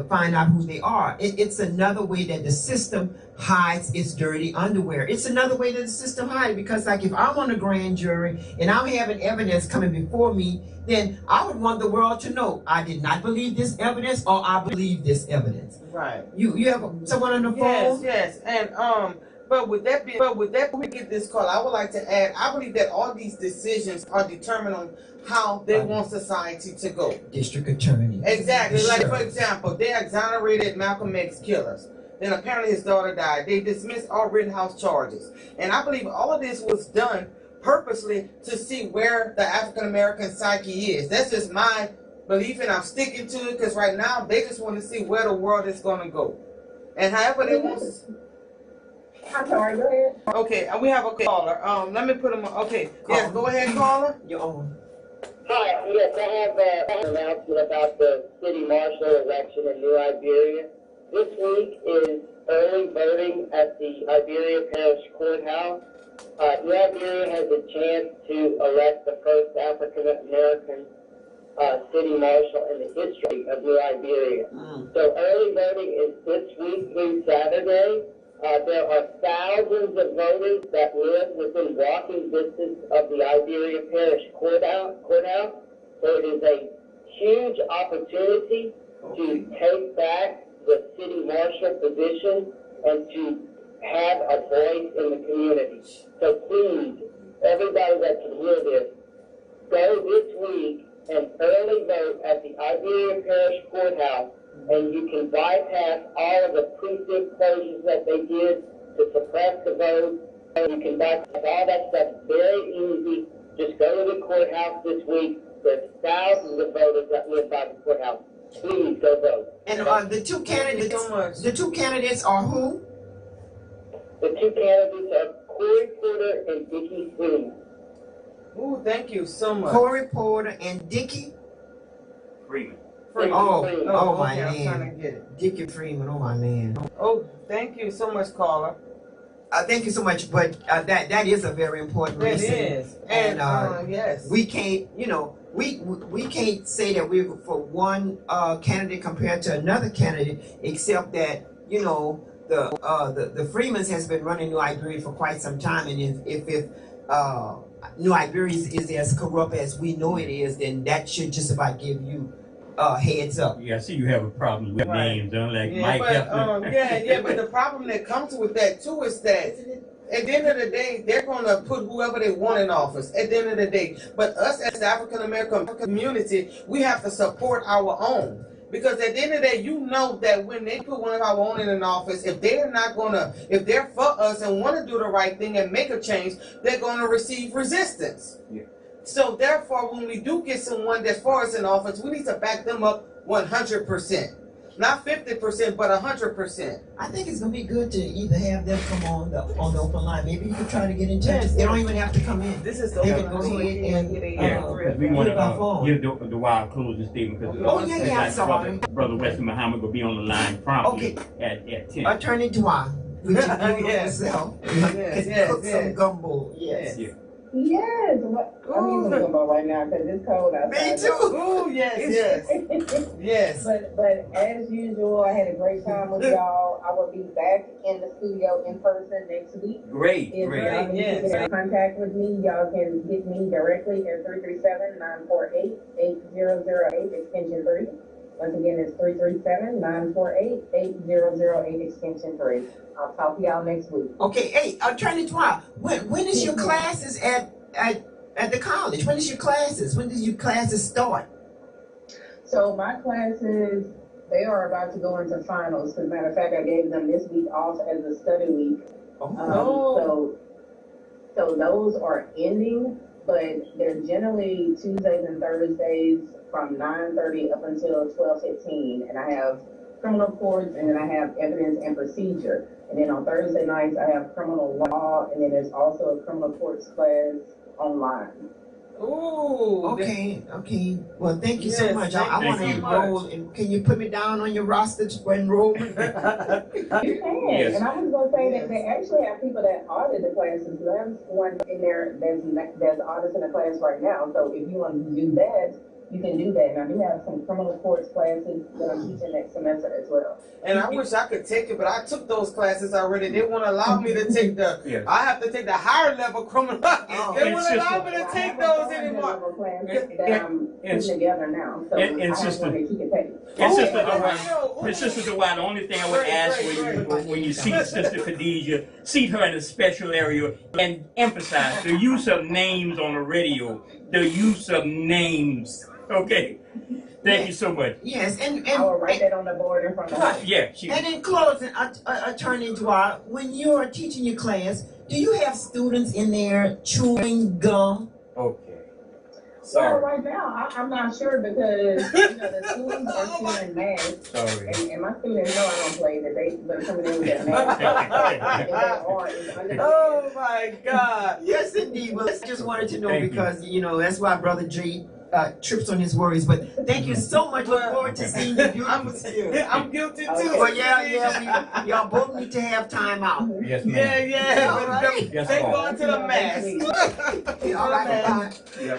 find out who they are. It's another way that the system hides its dirty underwear. It's another way that the system hides, because like if I'm on a grand jury and I'm having evidence coming before me, then I would want the world to know I did not believe this evidence, or I believe this evidence. Right. You have someone on the phone? Yes, and but with that we get this call, I would like to add, I believe that all these decisions are determined on how they want society to go. District attorney. Exactly. Sure. Like, for example, they exonerated Malcolm X killers. Then apparently his daughter died. They dismissed all Rittenhouse charges. And I believe all of this was done purposely to see where the African American psyche is. That's just my belief, and I'm sticking to it, because right now they just want to see where the world is going to go. And however they want to... I'm sorry, go ahead. Okay, and we have a caller. Let me put him on. Okay, yes, go ahead, caller. You're on. Hi, yes, I have an announcement about the city marshal election in New Iberia. This week is early voting at the Iberia Parish Courthouse. New Iberia has a chance to elect the first African American city marshal in the history of New Iberia. So early voting is this week through Saturday. There are thousands of voters that live within walking distance of the Iberia Parish Courthouse. So it is a huge opportunity to take back the city marshal position and to have a voice in the community. So please, everybody that can hear this, go this week and early vote at the Iberia Parish Courthouse, and you can bypass all of the precinct closures that they did to suppress the vote. You can bypass all that stuff. Very easy. Just go to the courthouse this week. There's thousands of voters that live by the courthouse. Please go vote. And the two candidates are who? The two candidates are Corey Porter and Dickie Freeman. Ooh, thank you so much. Corey Porter and Dickie Freeman. Oh my okay, I'm man. trying to get it. Dickie Freeman, oh my man. Oh, thank you so much, caller. Thank you so much, but that is a very important It reason. is. And yes. We can't, you know, we can't say that we're for one candidate compared to another candidate, except that, you know, the Freemans has been running New Iberia for quite some time, and if New Iberia is as corrupt as we know it is, then that should just about give you heads up. Yeah, I see you have a problem with names, like Mike Hefner. But the problem that comes with that too is that at the end of the day, they're going to put whoever they want in office at the end of the day. But us as the African American community, we have to support our own. Because at the end of the day, you know that when they put one of our own in an office, if they're for us and want to do the right thing and make a change, they're going to receive resistance. Yeah. So therefore, when we do get someone that's for us in office, we need to back them up 100%. Not 50%, but 100%. I think it's gonna be good to either have them come on the open line. Maybe you could try to get in touch. They don't even have to come in. This is the They open can go line. ahead and because we want to give the wild closing statement. Because I'm sorry. Brother Wesley Muhammad will be on the line promptly at 10. Attorney Dwyer, would you do it yourself? Cook some gumbo. Yes. Yes, I'm using gumbo right now because it's cold outside. Me too. Oh yes. Yes. But as usual, I had a great time with y'all. I will be back in the studio in person next week. Great. If y'all need to get in contact with me, y'all can get me directly at 337-948-8008 extension 3. Once again, it's 337-948-8008 extension 3. I'll talk to y'all next week. Okay, hey, Attorney Dwyer, when is your classes at the college? When is your classes? When does your classes start? So my classes, they are about to go into finals. As a matter of fact, I gave them this week off as a study week. So those are ending, but they're generally Tuesdays and Thursdays from 9:30 up until 12:15, and I have criminal courts, and then I have evidence and procedure. And then on Thursday nights, I have criminal law, and then there's also a criminal courts class online. Ooh. Okay. Well, thank you so much. I want to you. enroll. And can you put me down on your roster for enrollment? You can. Yes. And I was going to say that they actually have people that audit the classes. There's one in there that's auditing the class right now. So if you want to do that, you can do that. And I do have some criminal courts classes that I'm teaching next semester as well. And I wish I could take it, but I took those classes already. They won't allow me to take I have to take the higher level criminal. They won't allow me to take those anymore. That I'm putting together now. So I have one that you can take. And Sister Dwight, the only thing I would ask when you see Sister Khadijah, seat her in a special area and emphasize the use of names on the radio. The use of names. Okay? Thank you so much. Yes, and I will write that on the board in front of me. Yeah. And in closing, Attorney Dwyer, when you are teaching your class, do you have students in there chewing gum? Okay. So right now, I'm not sure because the students are still in math. Sorry. And my students know I don't play that they're coming in with that math. Oh my God. Yes, indeed. Well, I just wanted to know because, that's why Brother J trips on his words. But thank you so much. Look forward to seeing you beautiful still. I'm guilty too. Well, y'all both need to have time out. Yes, ma'am. They going to the mass. All right.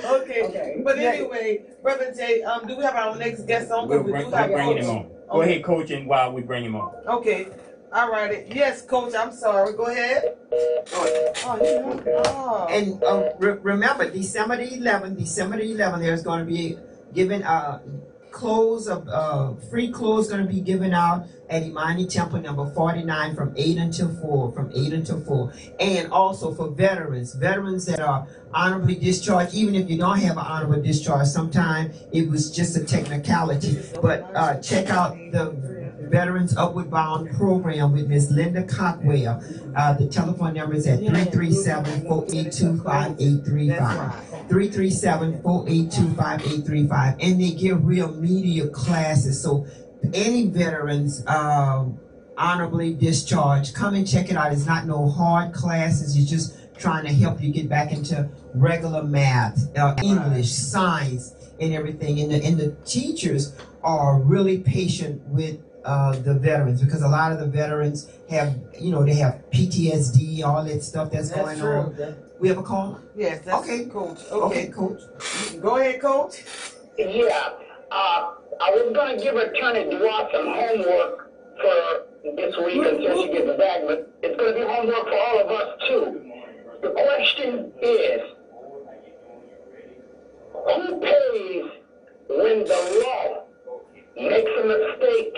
Okay. But anyway, Brother Jay, do we have our next guest on? We'll bring him on. Go ahead, Coach, and while we bring him on. Okay. All right. Yes, Coach, I'm sorry. Go ahead. And remember, December the 11th, there's going to be given free clothes going to be given out at Imani Temple number 49 from 8 until 4. And also for veterans that are honorably discharged, even if you don't have an honorable discharge, sometimes it was just a technicality. But check out the Veterans Upward Bound program with Ms. Linda Cockwell. The telephone number is at 337-482-5835. 337-482-5835. And they give real media classes. So any veterans honorably discharged, come and check it out. It's not no hard classes. It's just trying to help you get back into regular math, English, science, and everything. And the teachers are really patient with the veterans, because a lot of the veterans have, they have PTSD, all that stuff that's going on. We have a call? Yes, that's okay, Coach. Okay, Coach. Go ahead, Coach. Yeah, I was going to give Attorney Dwyer some homework for this week until she gets back, but it's going to be homework for all of us too. The question is, Who pays when the law makes a mistake?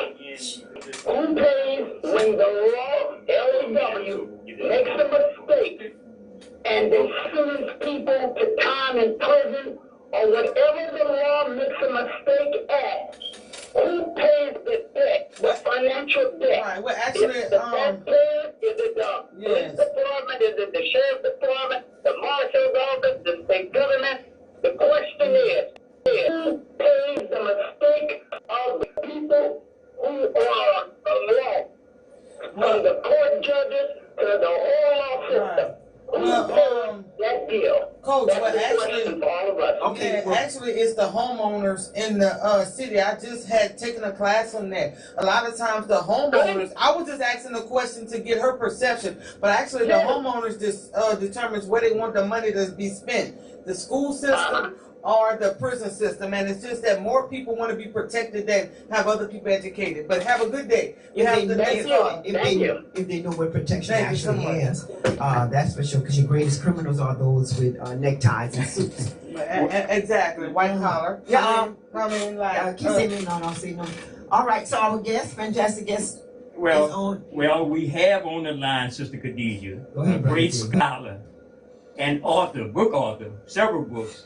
Who pays when the law, LEW, makes a mistake and they sentence people to time in prison or whatever the law makes a mistake at? Who pays the debt, the financial debt? Right. Well, actually, is it the taxpayer? Is it the police department? Is it the sheriff's department? The marshal's office? The state government? The question is, who pays the mistake of the people who are lost? From the court judges to the whole law system. Who pays that deal? Coach, That's well, the actually, question for all of us. okay, actually, it's the homeowners in the city. I just had taken a class on that. A lot of times, the homeowners. I was just asking a question to get her perception, but actually, the homeowners just determines where they want the money to be spent. The school system or the prison system, and it's just that more people want to be protected than have other people educated. But have a good day. If they know what protection actually is, that's for sure. Because your greatest criminals are those with neckties and suits. Exactly, white collar. Yeah. I mean, like. Keep saying no, say no. All right. So our guest, fantastic guest. Well, we have on the line Sister Khadijah, a great scholar and author, book author, several books.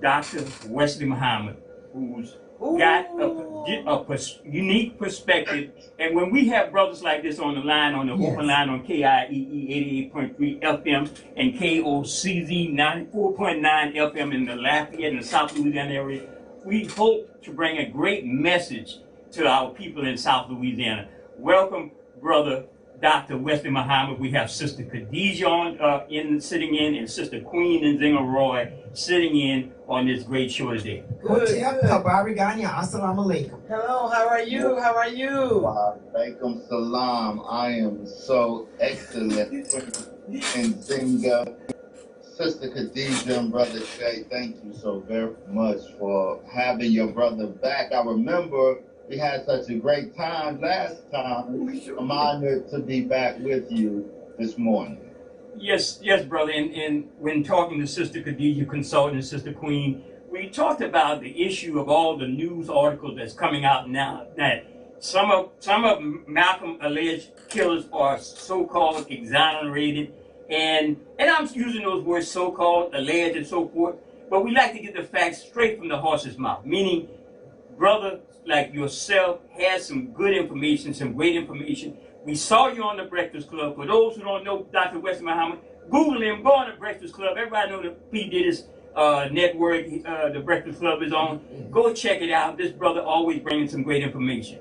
Dr. Wesley Muhammad, who's got a unique perspective. And when we have brothers like this on the line, on the open line on KIEE 88.3 FM and KOCZ 94.9 FM in the Lafayette and the South Louisiana area, we hope to bring a great message to our people in South Louisiana. Welcome, Brother Dr. Wesley Muhammad. We have Sister Khadijah on, sitting in, and Sister Queen and Zinger Roy sitting in on this great show today. Good. Assalamu alaikum. Hello, how are you? How are you? Alaikum salam. I am so excellent. And Zinger, Sister Khadijah and Brother Shay, thank you so very much for having your brother back. I remember we had such a great time last time. I'm honored to be back with you this morning. Yes, brother. And when talking to Sister Khadijah, consultant Sister Queen, we talked about the issue of all the news articles that's coming out now that some of Malcolm alleged killers are so-called exonerated, and I'm using those words so-called, alleged, and so forth. But we like to get the facts straight from the horse's mouth, meaning brother like yourself has some good information, some great information. We saw you on the Breakfast Club. For those who don't know Dr. Wesley Muhammad, Google him, go on the Breakfast Club. Everybody know the P. Diddy's network, the Breakfast Club is on. Go check it out. This brother always bringing some great information.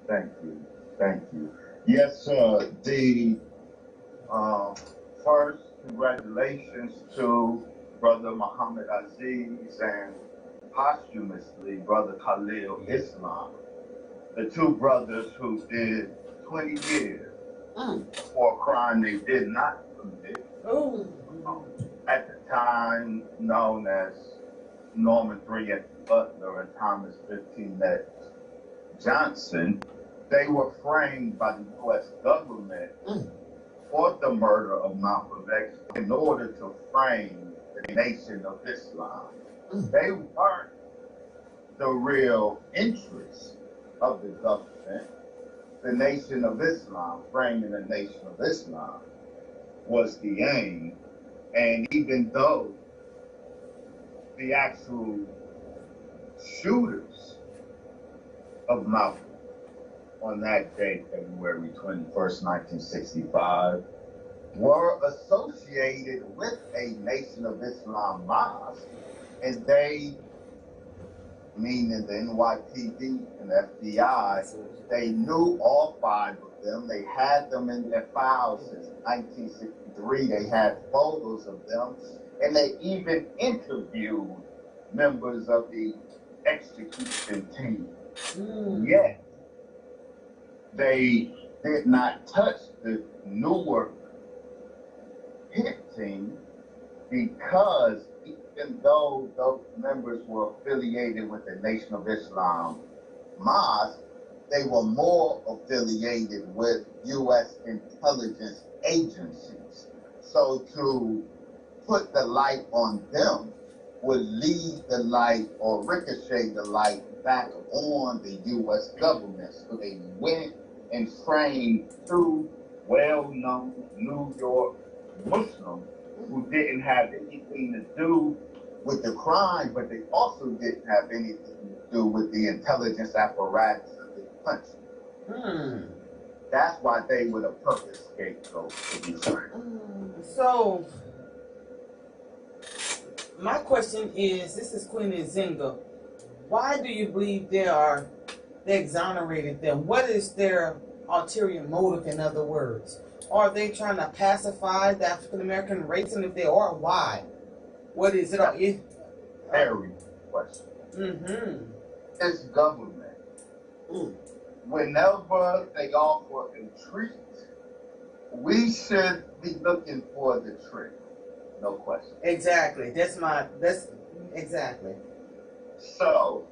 Thank you. Yes, sir. The first, congratulations to Brother Muhammad Aziz and posthumously Brother Khalil Islam, the two brothers who did 20 years for a crime they did not commit. At the time known as Norman 3 and Butler and Thomas 15 Johnson, they were framed by the U.S. government for the murder of Malcolm X in order to frame the Nation of Islam. They weren't the real interests of the government. The Nation of Islam, framing the Nation of Islam, was the aim. And even though the actual shooters of Malcolm on that day, February 21st, 1965, were associated with a Nation of Islam mosque, and they, meaning the NYPD and the FBI, they knew all five of them. They had them in their files since 1963. They had photos of them, and they even interviewed members of the execution team. Yet, they did not touch the Newark hit team because even though those members were affiliated with the Nation of Islam mosque, they were more affiliated with U.S. intelligence agencies. So to put the light on them would lead the light or ricochet the light back on the U.S. government. So they went and trained two well-known New York Muslims who didn't have anything to do with the crime, but they also didn't have anything to do with the intelligence apparatus of the country. That's why they were the perfect scapegoat, to be frank. So, my question is, this is Queen Nzinga, why do you believe they exonerated them? What is their ulterior motive, in other words? Are they trying to pacify the African American race? And if they are, why? What is it? Very question. It's government. Whenever they offer a treat, we should be looking for the trick. No question. Exactly. That's exactly. So,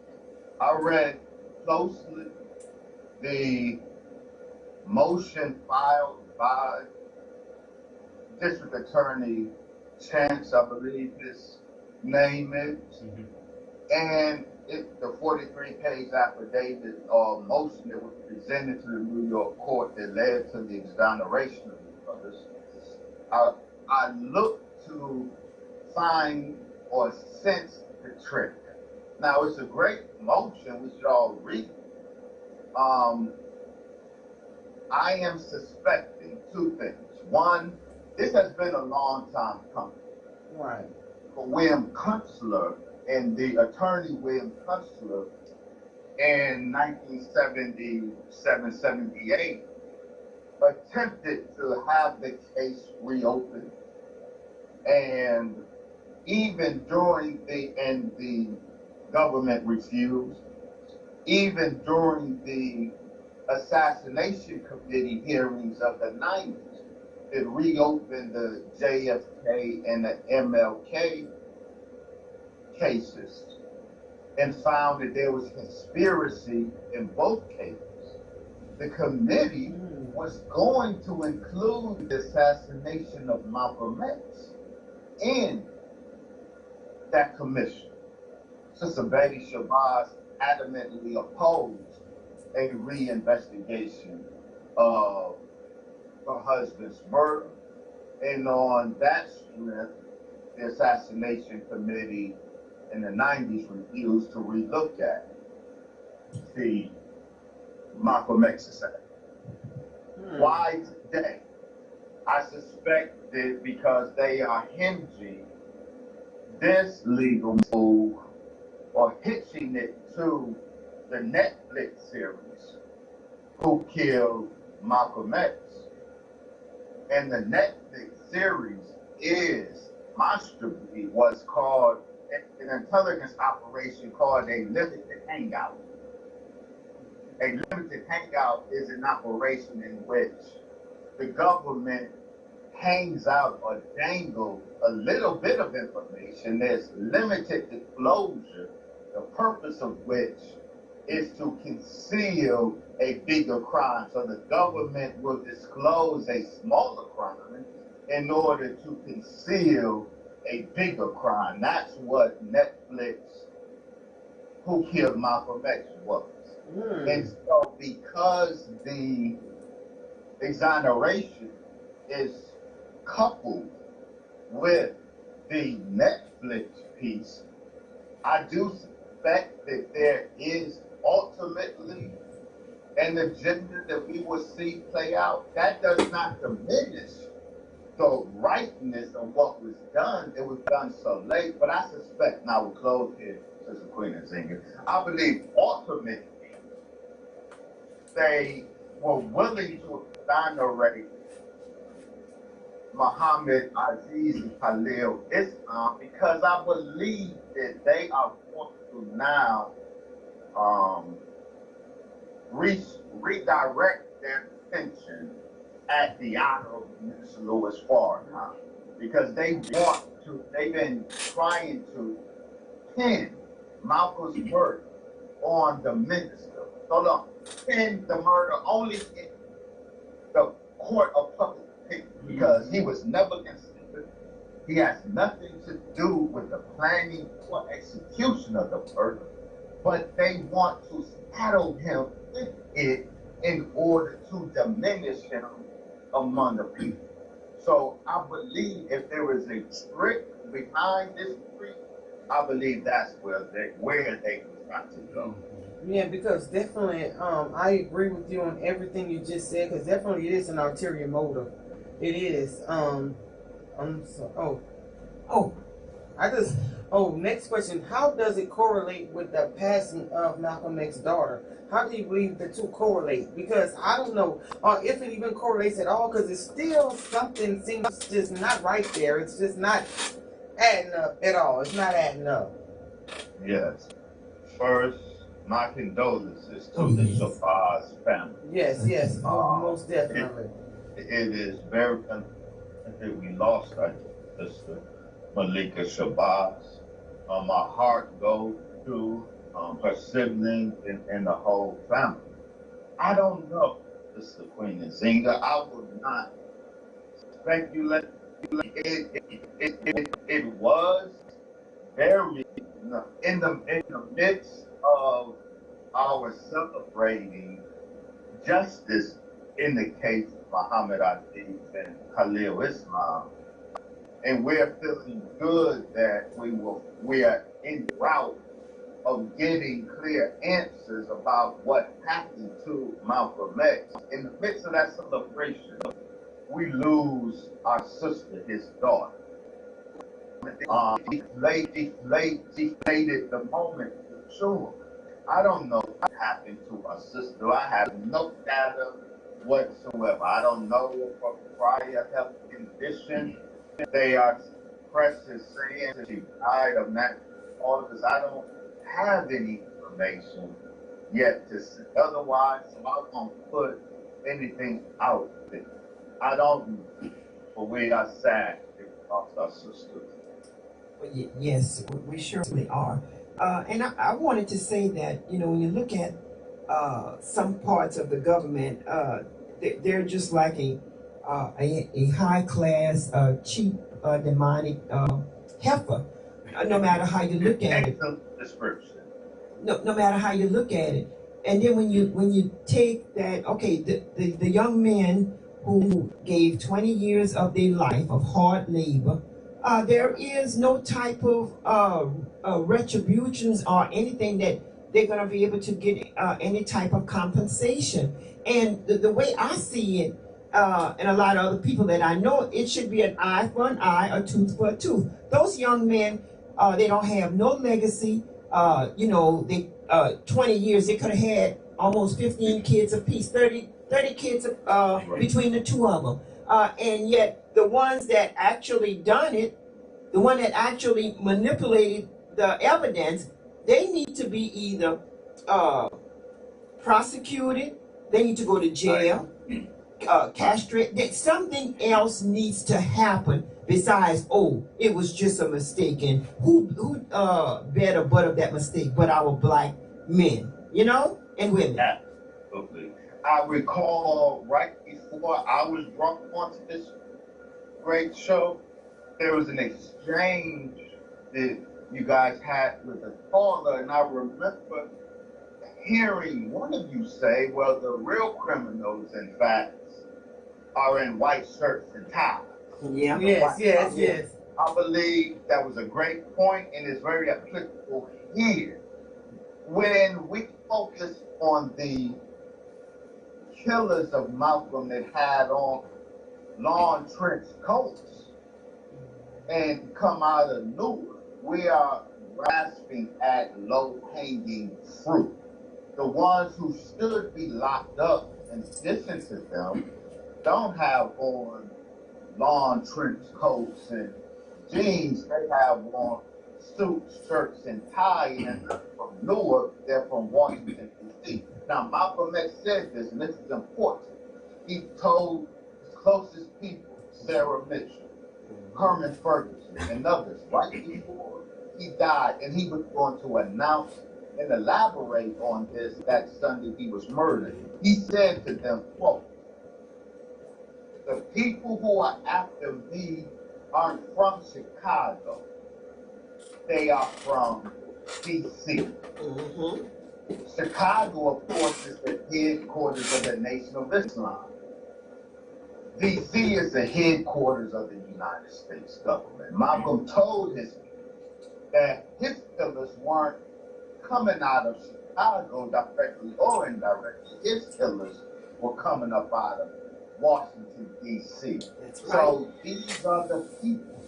I read closely the motion filed by District Attorney Chance, I believe his name is, and the 43-page affidavit or motion that was presented to the New York court that led to the exoneration of the brothers. I looked to find or sense the trick. Now, it's a great motion, we should all read it. I am suspecting two things. One, this has been a long time coming. Right. For William Kunstler and the attorney William Kunstler in 1977-78 attempted to have the case reopened. And even during the government refused, even during the assassination committee hearings of the 90s, it reopened the JFK and the MLK cases and found that there was conspiracy in both cases. The committee was going to include the assassination of Malcolm X in that commission. Sister Betty Shabazz adamantly opposed a reinvestigation of her husband's murder, and on that strength, the assassination committee in the 90s refused to relook at the Malcolm X assassination. Why today? I suspect that because they are hinging this legal move or hitching it to the Netflix series, Who Killed Malcolm X? And the Netflix series was called an intelligence operation called a limited hangout. A limited hangout is an operation in which the government hangs out or dangles a little bit of information. There's limited disclosure, the purpose of which is to conceal a bigger crime. So the government will disclose a smaller crime in order to conceal a bigger crime. That's what Netflix Who Killed Malcolm X was. And so because the exoneration is coupled with the Netflix piece, I do suspect that there is ultimately an agenda that we will see play out. That does not diminish the rightness of what was done. It was done so late, but I suspect, now we'll close here, Sister Queen Nzinga, I believe ultimately they were willing to exonerate Muhammad Aziz and Khalil Islam because I believe that they are going to now redirect their attention at the Honorable Minister Louis Farrakhan because they've been trying to pin Malcolm's murder on the minister. So look, pin the murder only in the court of public opinion because he was never considered. He has nothing to do with the planning or execution of the murder, but they want to saddle him with it in order to diminish him among the people. So I believe if there is a trick behind this trick, I believe that's where they got to go. Yeah, because definitely, I agree with you on everything you just said. Because definitely, it is an ulterior motive. It is. Next question. How does it correlate with the passing of Malcolm X's daughter? How do you believe the two correlate? Because I don't know if it even correlates at all. Because it's still something seems just not right there. It's just not adding up at all. It's not adding up. Yes. First, my condolences to the Shabazz family. Yes, most definitely. It is very unfortunate that we lost our sister, Malika Shabazz. My heart goes to her siblings and the whole family. I don't know, Sister Queen Nzinga. I would not speculate. It was very in the midst of our celebrating justice in the case of Muhammad Aziz and Khalil Islam, and we're feeling good that we are en route of getting clear answers about what happened to Malcolm X. In the midst of that celebration, we lose our sister, his daughter. Deflated the moment for sure. I don't know what happened to our sister. I have no data whatsoever. I don't know of her prior health condition. They are press is saying that she died of all of this. I don't have any information yet to say. Otherwise, I'm not going to put anything out there. I don't know, but we are sad because our sister. Yes, we surely are. And I wanted to say that, when you look at some parts of the government, they're just like a high class, cheap, demonic heifer. No matter how you look at it. Description. No matter how you look at it. And then when you take that, the young men who gave 20 years of their life of hard labor, there is no type of retributions or anything that they're going to be able to get any type of compensation. And the way I see it, and a lot of other people that I know, it should be an eye for an eye, a tooth for a tooth. Those young men, they don't have no legacy. They 20 years, they could have had almost 15 kids apiece, 30 kids between the two of them. And yet the ones that actually done it, the one that actually manipulated the evidence, they need to be either prosecuted, they need to go to jail, castrated. Something else needs to happen besides, it was just a mistake. And who bear the butt of that mistake but our black men, and women? Absolutely. I recall right before I was brought onto this great show, there was an exchange that you guys had with a caller, and I remember hearing one of you say, well, the real criminals, in fact, are in white shirts and ties. Yeah. Yes. I believe that was a great point, and it's very applicable here. When we focus on the killers of Malcolm that had on long trench coats and come out of Newark, we are grasping at low-hanging fruit. The ones who should be locked up, in addition to them, don't have on long trench coats and jeans. They have on suits, shirts, and ties, and they're from Newark, they're from Washington, D.C. Now, Malcolm X said this, and this is important. He told his closest people, Sarah Mitchell, Herman Ferguson, and others, right before he died, and he was going to announce and elaborate on this that Sunday he was murdered. He said to them, quote, the people who are after me aren't from Chicago. They are from D.C. Mm-hmm. Chicago, of course, is the headquarters of the Nation of Islam. D.C. is the headquarters of the United States government. Malcolm told his people that his killers weren't coming out of Chicago directly or indirectly. His killers were coming up out of Washington, D.C. That's right. So these are the people.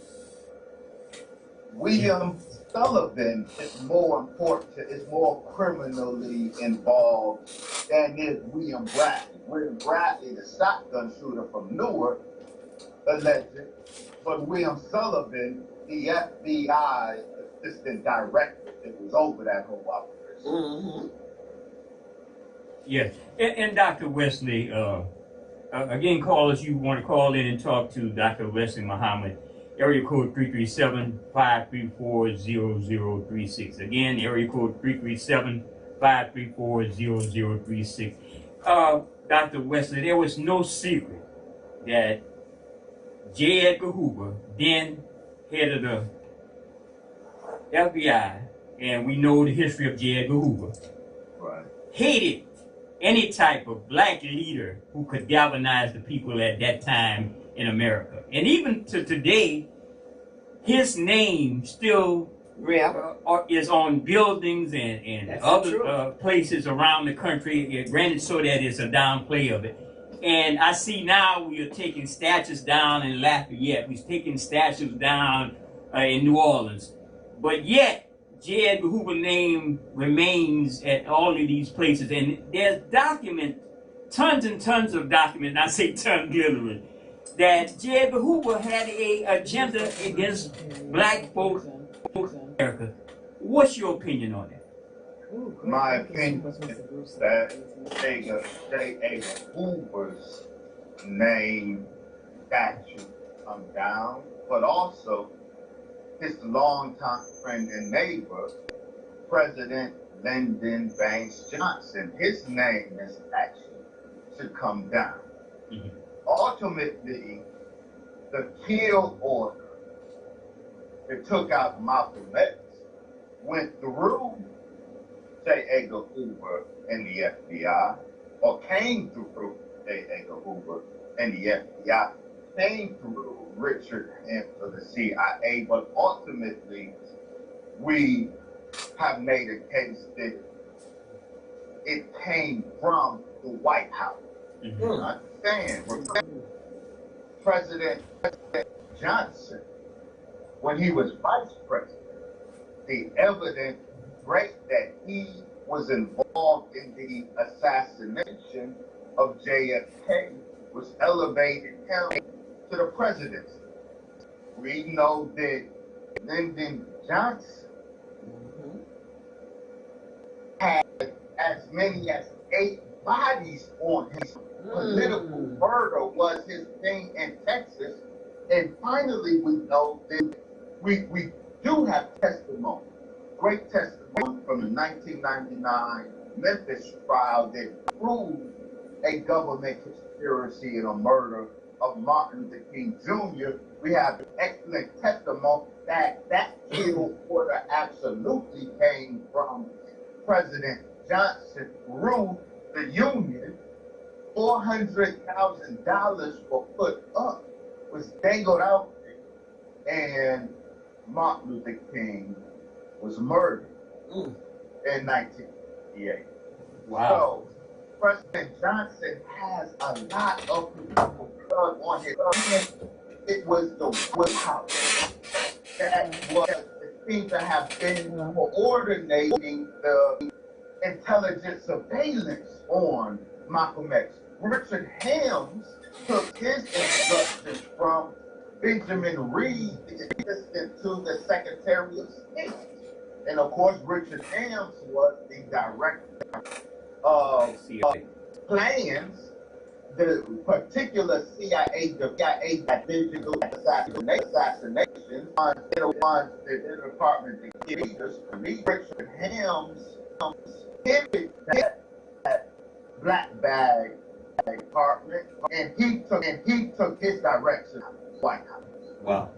William Sullivan is more important, is more criminally involved than is William Bradley. William Bradley, the shotgun shooter from Newark, alleged, but William Sullivan, the FBI assistant director, that was over that whole operation. Mm-hmm. Yes, and Dr. Wesley, again, callers, you want to call in and talk to Dr. Wesley Muhammad. Area code 337-534-0036. Again, area code 337-534-0036. Dr. Wesley, there was no secret that J. Edgar Hoover, then head of the FBI, and we know the history of J. Edgar Hoover, Right. hated any type of black leader who could galvanize the people at that time in America. And even to today, his name still is on buildings and other places around the country, granted so that it's a downplay of it. And I see now we are taking statues down in Lafayette. We're taking statues down in New Orleans. But yet, J. Edgar Hoover's name remains at all of these places. And there's tons and tons of documents, I say tons literally, that J. Edgar Hoover had an agenda against black folks in America. What's your opinion on that? My opinion is that J. Edgar Hoover's name statue come down, but also his longtime friend and neighbor, President Lyndon Baines Johnson, his name and statue should come down. Mm-hmm. Ultimately, the kill order that took out Malcolm X went through J. Edgar Hoover and the FBI, or came through J. Edgar Hoover and the FBI, came through Richard Hams of the CIA, but ultimately we have made a case that it came from the White House. Mm-hmm. Understand? President Johnson, when he was vice president, the evidence great that he was involved in the assassination of JFK was elevated him to the presidency. We know that Lyndon Johnson had as many as 8 bodies on his political murder was his thing in Texas. And finally, we know that we do have testimony, great testimony from the 1999 Memphis trial that proved a government conspiracy and a murder of Martin Luther King Jr. We have excellent testimony that kill order absolutely came from President Johnson through the Union. $400,000 were put up, was dangled out, and Martin Luther King was murdered in 1958. Wow. So President Johnson has a lot of political blood on his hands. It was the White House that was seemed to have been coordinating the intelligence surveillance on Malcolm X. Richard Hams took his instructions from Benjamin Reed, the assistant to the Secretary of State. And of course, Richard Hams was the director of plans, the particular CIA digital assassinations on the ones that the Department of Leaders. Richard Hams pivoted that black bag department, and he took his direction to the White House. Wow.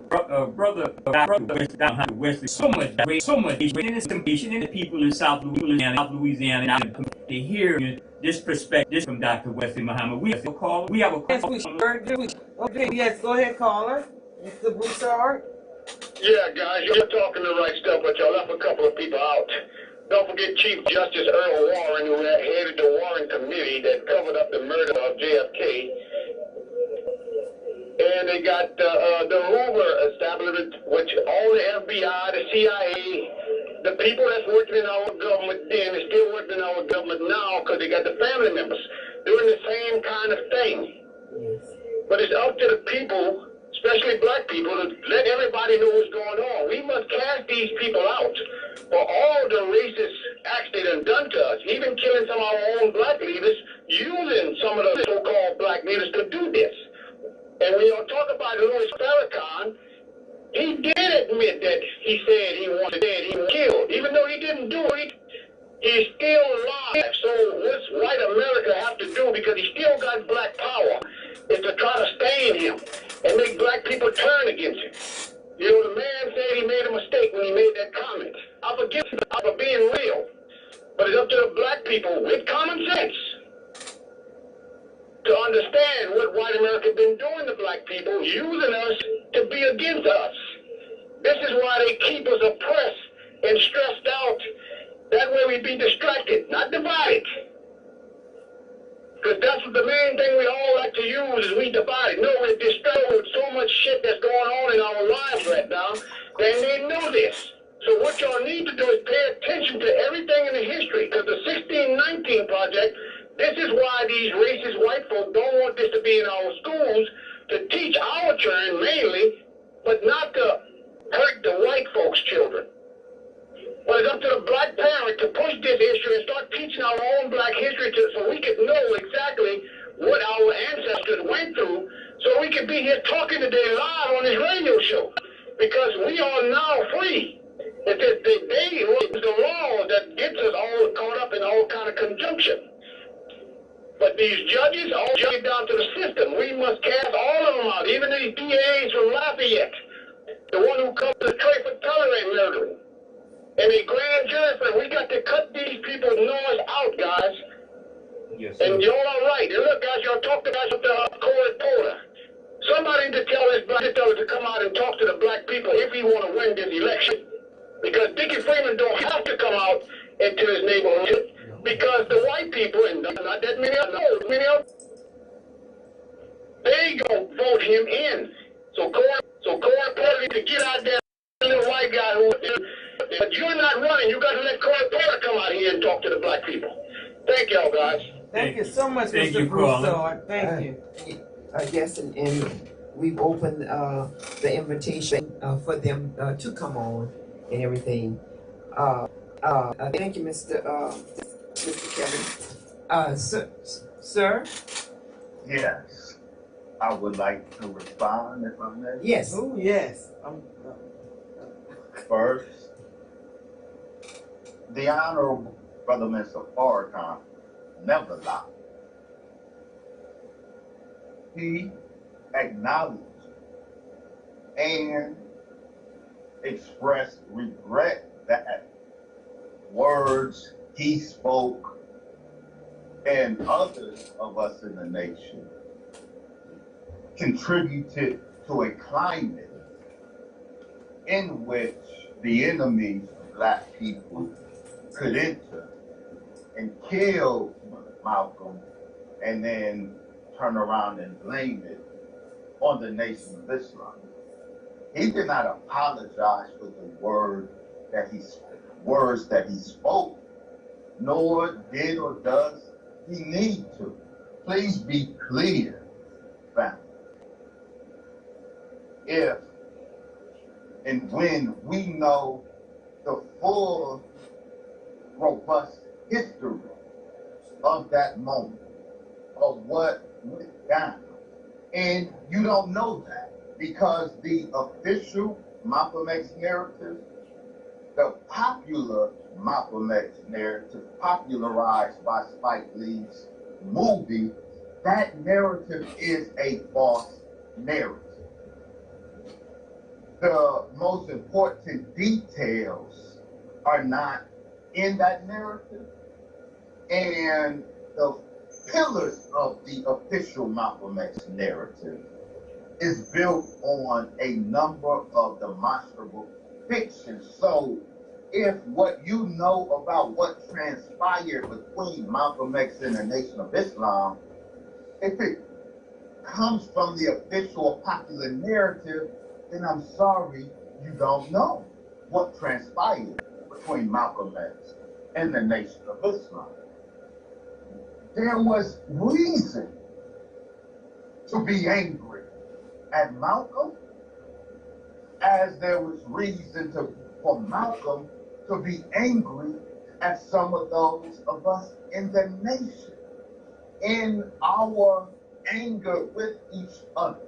Brother Wesley, so much information in the people in South Louisiana, to hear this perspective from Dr. Wesley Muhammad. We have a caller. Okay, yes, go ahead, caller. Mr. Broussard. Yeah, guys, you're talking the right stuff, but y'all left a couple of people out. Don't forget Chief Justice Earl Warren, who headed the Warren Committee that covered up the murder of JFK. And they got the Hoover establishment, which all the FBI, the CIA, the people that's working in our government then is still working in our government now because they got the family members doing the same kind of thing. But it's up to the people, especially black people, to let everybody know what's going on. We must cast these people out for all the racist acts they done to us, even killing some of our own black leaders, using some of the so-called black leaders to do this. And when you talk about Louis Farrakhan, he did admit that he said he wanted dead, he was killed. Even though he didn't do it, he's still alive. So what's white America have to do, because he still got black power, is to try to stain him and make black people turn against him. You know, the man said he made a mistake when he made that comment. I forgive him for being real. But it's up to the black people with common sense to understand what white America been doing to black people, using us to be against us. This is why they keep us oppressed and stressed out. That way we be distracted, not divided. Because that's what the main thing we all like to use is we divided. No, we're distracted with so much shit that's going on in our lives right now, and they know this. So what y'all need to do is pay attention to everything in the history, because the 1619 Project, this is why these racist white folk don't want this to be in our schools, to teach our children mainly, but not to hurt the white folks' children. But it's up to the black parent to push this issue and start teaching our own black history so we can know exactly what our ancestors went through, so we can be here talking today live on this radio show. Because we are now free. It's just they wrote the law that gets us all caught up in all kind of conjunction. But these judges all judge down to the system. We must cast all of them out, even these DAs from Lafayette, the one who comes to tray for tolerate murdering. And a grand jury, we got to cut these people's noise out, guys. Yes, and y'all are right. And look, guys, y'all talked about the Corey Porter. Somebody to tell this black fellow to come out and talk to the black people if he want to win this election. Because Dickie Freeman don't have to come out into his neighborhood, because the white people, and not that many of them, they gonna vote him in. So Corey Porter needs to get out there, little white guy who. But you're not running. You got to let Cory Porter come out here and talk to the black people. Thank y'all, guys. Thank you so much, Thank Mr. you, Broussard. Thank you. Yes, and we've opened the invitation for them to come on and everything. Thank you, Mr. Kevin. Sir? Yes, I would like to respond if I may. Yes. Oh, yes. First, the Honorable Brother Mr. Farrakhan never lied. He acknowledged and expressed regret that words he spoke and others of us in the nation contributed to a climate in which the enemies of black people could enter and kill Malcolm and then turn around and blame it on the Nation of Islam. He did not apologize for the words that he spoke, nor did or does he need to. Please be clear, family. If and when we know the full, robust history of that moment, of what went down. And you don't know that because the official Malcolm X narrative, the popular Malcolm X narrative popularized by Spike Lee's movie, that narrative is a false narrative. the most important details are not in that narrative, and the pillars of the official Malcolm X narrative is built on a number of demonstrable fictions. So if what you know about what transpired between Malcolm X and the Nation of Islam, if it comes from the official popular narrative, then I'm sorry, you don't know what transpired between Malcolm X and the Nation of Islam. There was reason to be angry at Malcolm, as there was reason for Malcolm to be angry at some of those of us in the nation. In our anger with each other,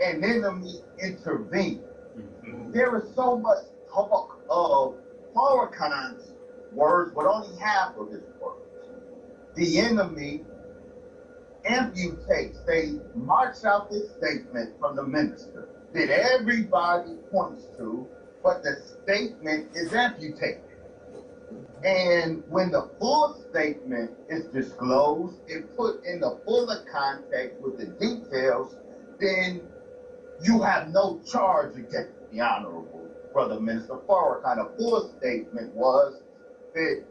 an enemy intervened. There is so much talk of Farrakhan's words, but only half of his words. The enemy amputates. They march out this statement from the minister that everybody points to, but the statement is amputated. And when the full statement is disclosed and put in the fuller context with the details, then you have no charge against the Honorable Brother Minister Farrakhan. A full statement was that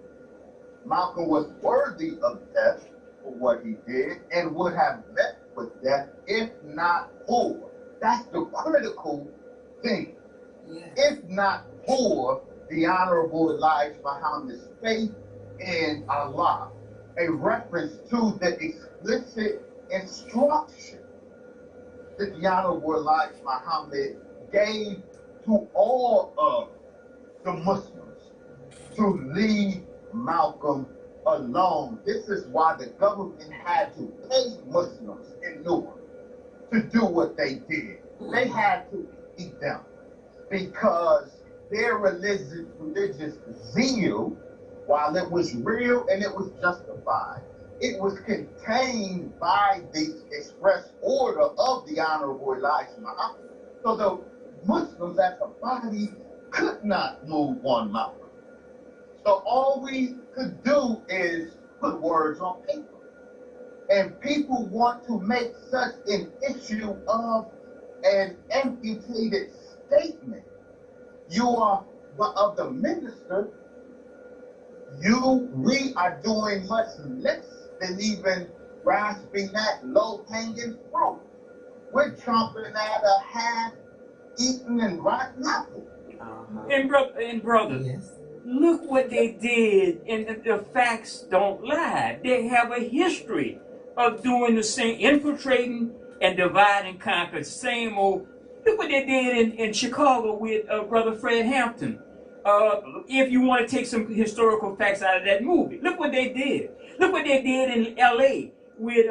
Malcolm was worthy of death for what he did and would have met with death if not for. That's the critical thing. Yeah. If not for the Honorable Elijah Muhammad's faith in Allah, a reference to the explicit instruction that the Honorable Elijah Muhammad gave to all of the Muslims to leave Malcolm alone. This is why the government had to pay Muslims in Newark to do what they did. They had to eat them because their religious zeal, while it was real and it was justified, it was contained by the express order of the Honorable Elijah Muhammad. So the Muslims as a body could not move on Malcolm. So all we could do is put words on paper. And people want to make such an issue of an amputated statement. You are of the minister, we are doing much less than even grasping that low-hanging fruit. We're chomping at a half-eaten and rotten apple. And brother, yes. Look what they did, and the facts don't lie. They have a history of doing the same, infiltrating and divide and conquer. Same old. Look what they did in Chicago with Brother Fred Hampton. If you want to take some historical facts out of that movie, look what they did. Look what they did in L.A. with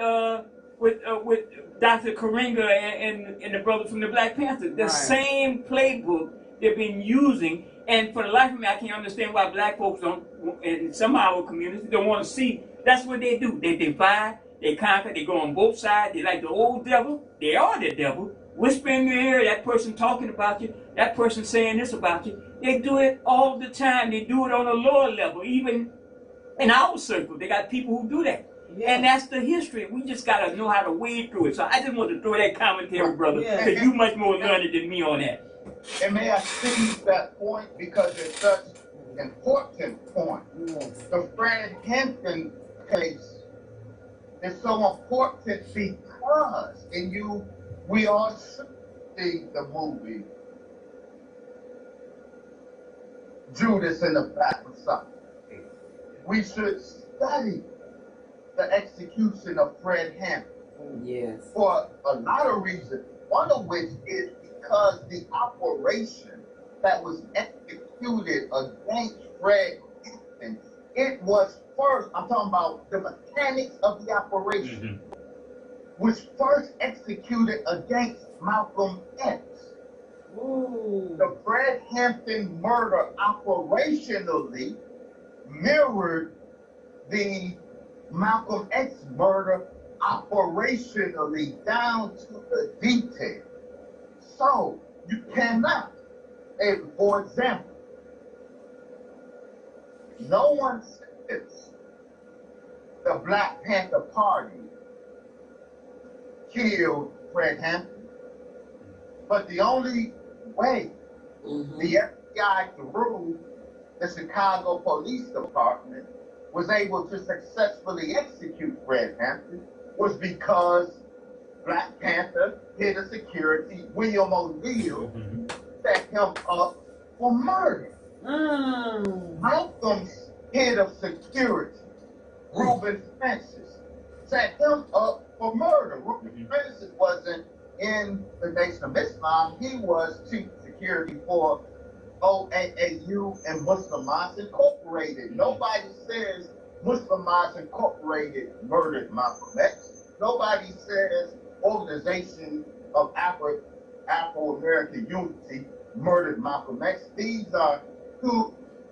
Dr. Karenga and the brother from the Black Panther. The same playbook they've been using. And for the life of me, I can't understand why black folks don't, in some of our communities, don't want to see. That's what they do. They divide, they conquer, they go on both sides. They like the old devil. They are the devil. Whisper in your ear, that person talking about you, that person saying this about you. They do it all the time. They do it on a lower level, even in our circle. They got people who do that. Yeah. And that's the history. We just got to know how to wade through it. So I just want to throw that commentary, brother, because you much more learned than me on that. And may I seize that point because it's such an important point. Yes. The Fred Hampton case is so important because, we all should see the movie Judas and the Black Messiah. We should study the execution of Fred Hampton. Yes. For a lot of reasons, one of which is because the operation that was executed against Fred Hampton, it was first, I'm talking about the mechanics of the operation, was first executed against Malcolm X. Ooh. The Fred Hampton murder operationally mirrored the Malcolm X murder operationally down to the detail. So You cannot. For example, no one says the Black Panther Party killed Fred Hampton, but the only way the FBI through the Chicago Police Department was able to successfully execute Fred Hampton was because Black Panther hit a security, William O'Neill, set him up for murder. Malcolm's head of security, Reuben Francis, set him up for murder. Reuben Francis wasn't in the Nation of Islam. He was chief security for OAAU and Muslims Incorporated. Nobody says Muslims Incorporated murdered Malcolm X. Nobody says Organization of Afro-American Unity murdered Malcolm X. These are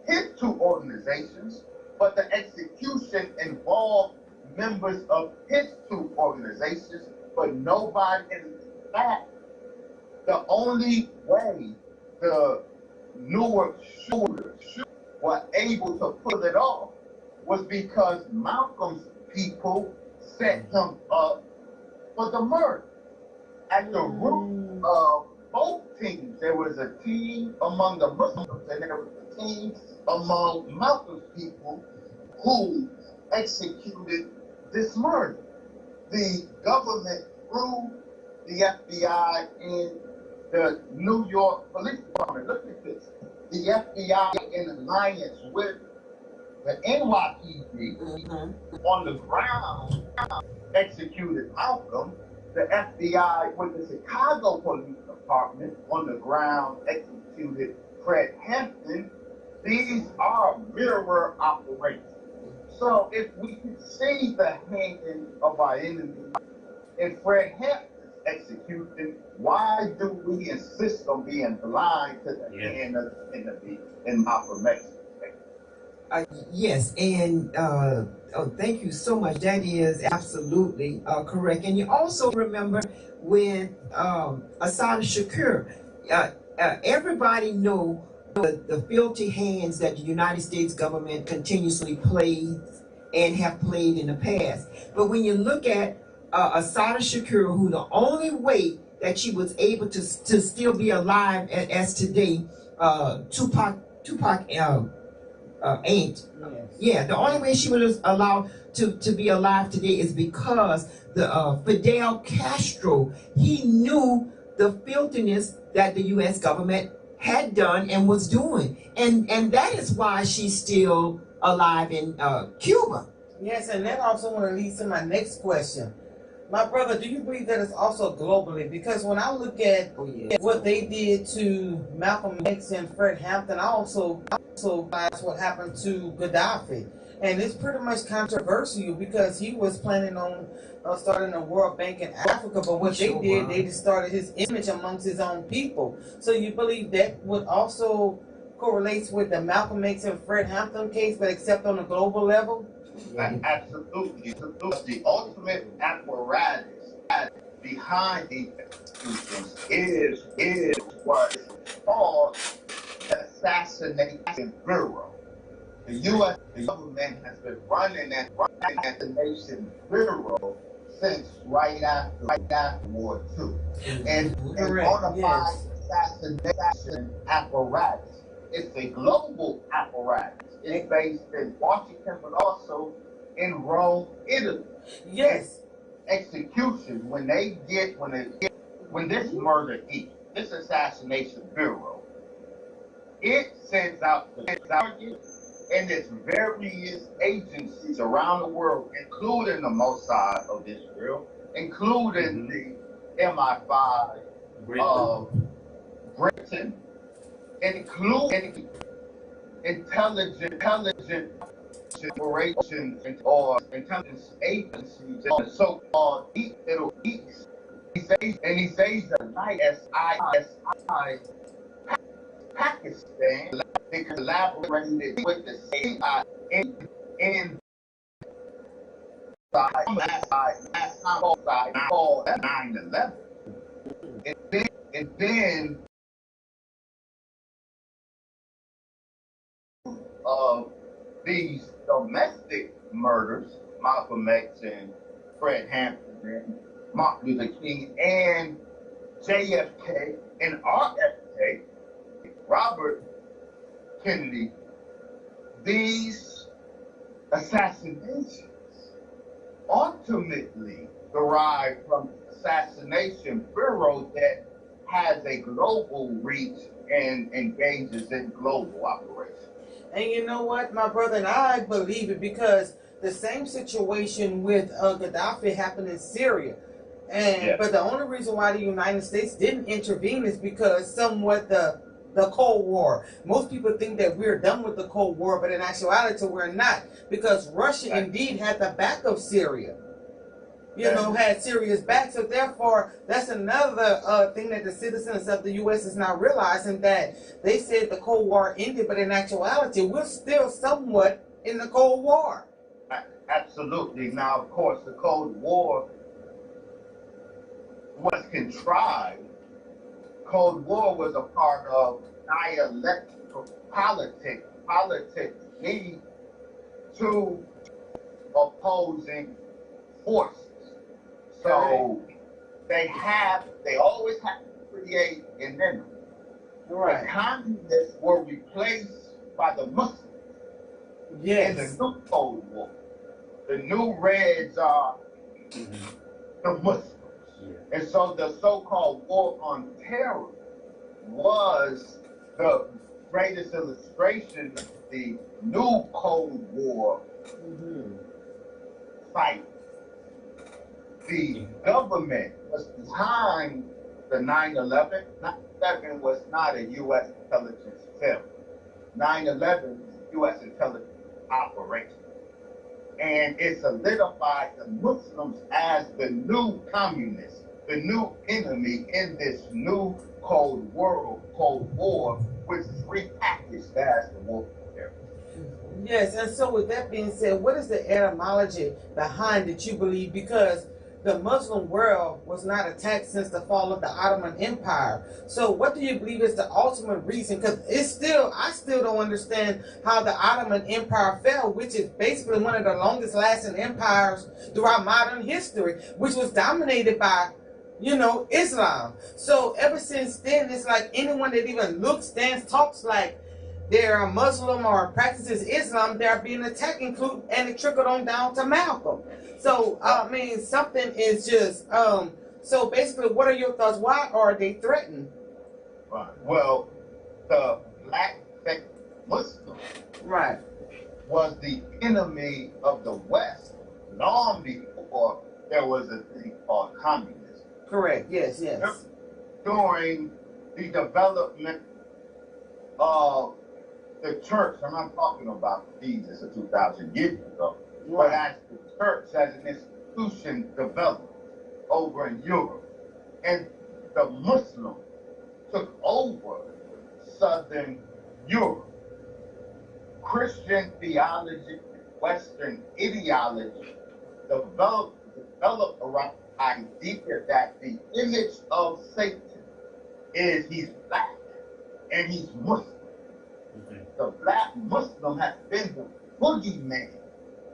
his two organizations, but the execution involved members of his two organizations, but nobody. In fact, the only way the Newark shooters were able to pull it off was because Malcolm's people set him up for the murder. At the root of both teams, there was a team among the Muslims and there was a team among Malcolm's people who executed this murder. The government, through the FBI and the New York Police Department, look at this. The FBI, in alliance with the NYPD, on the ground, executed Malcolm. The FBI with the Chicago Police Department on the ground executed Fred Hampton. These are mirror operations. So if we can see the hand of our enemy in Fred Hampton's execution, why do we insist on being blind to the hand of the enemy in Malcolm X? Yes, and thank you so much. That is absolutely correct. And you also remember when Assad Shakur, everybody know the filthy hands that the United States government continuously plays and have played in the past. But when you look at Assad Shakur, who the only way that she was able to still be alive as today, Tupac ain't. Yeah, the only way she was allowed to be alive today is because the Fidel Castro, he knew the filthiness that the U.S. government had done and was doing, and that is why she's still alive in Cuba. Yes, and that also want to lead to my next question. My brother, do you believe that it's also globally? Because when I look at what they did to Malcolm X and Fred Hampton, I also realize what happened to Gaddafi. And it's pretty much controversial because he was planning on starting a World Bank in Africa, but what they did, they just started his image amongst his own people. So you believe that would also correlates with the Malcolm X and Fred Hampton case, but except on a global level? Absolutely. The ultimate apparatus behind these institutions is what is called the Assassination Bureau. The U.S. government has been running that Assassination Bureau since right after War II. And bona fide assassination apparatus. It's a global apparatus. It's based in Washington, but also in Rome, Italy. Yes. And execution, when this murder this Assassination Bureau, it sends out the targets and its various agencies around the world, including the Mossad of Israel, including the MI5 of Britain, including intelligent operations or intelligence agencies in the so-called Middle East. He says the ISI Pakistan, they collaborated with the CIA in last time called 9/11. And then murders, Malcolm X and Fred Hampton and Martin Luther King and JFK and RFK, Robert Kennedy, these assassinations ultimately derive from the assassination bureau that has a global reach and engages in global operations. And you know what, my brother, and I believe it because the same situation with Gaddafi happened in Syria. And But the only reason why the United States didn't intervene is because somewhat the Cold War. Most people think that we're done with the Cold War, but in actuality we're not, because Russia indeed had the back of Syria. You know, had Syria's back. So therefore, that's another thing that the citizens of the U.S. is not realizing, that they said the Cold War ended, but in actuality, we're still somewhat in the Cold War. Absolutely. Now, of course, the Cold War was contrived. Cold War was a part of dialectical politics. Politics lead to opposing forces. So they always have to create an enemy. Right. The communists were replaced by the Muslims. Yes. In the new Cold War. The new Reds are the Muslims. And so the so-called war on terror was the greatest illustration of the new Cold War fight. The government was behind the 9/11. 9/11 was not a U.S. intelligence film. 9/11 was a U.S. intelligence operation. And it solidified the Muslims as the new communists, the new enemy in this new Cold War, which is repackaged as the war on terror. Yes, and so with that being said, what is the etymology behind it, you believe? Because the Muslim world was not attacked since the fall of the Ottoman Empire. So what do you believe is the ultimate reason? Because I still don't understand how the Ottoman Empire fell, which is basically one of the longest lasting empires throughout modern history, which was dominated by, you know, Islam. So ever since then, it's like anyone that even looks, stands, talks like they're a Muslim or practices Islam, they're being attacked, and it trickled on down to Malcolm. So, I mean, something is just, so basically, what are your thoughts? Why are they threatened? Right. Well, the black Muslim was the enemy of the West long before there was a thing called communism. Correct, yes. During the development of the church, I'm not talking about Jesus 2,000 years ago, but as the church as an institution developed over in Europe, and the Muslims took over Southern Europe. Christian theology, Western ideology developed around the idea that the image of Satan is he's black and he's Muslim. The black Muslim has been the boogeyman.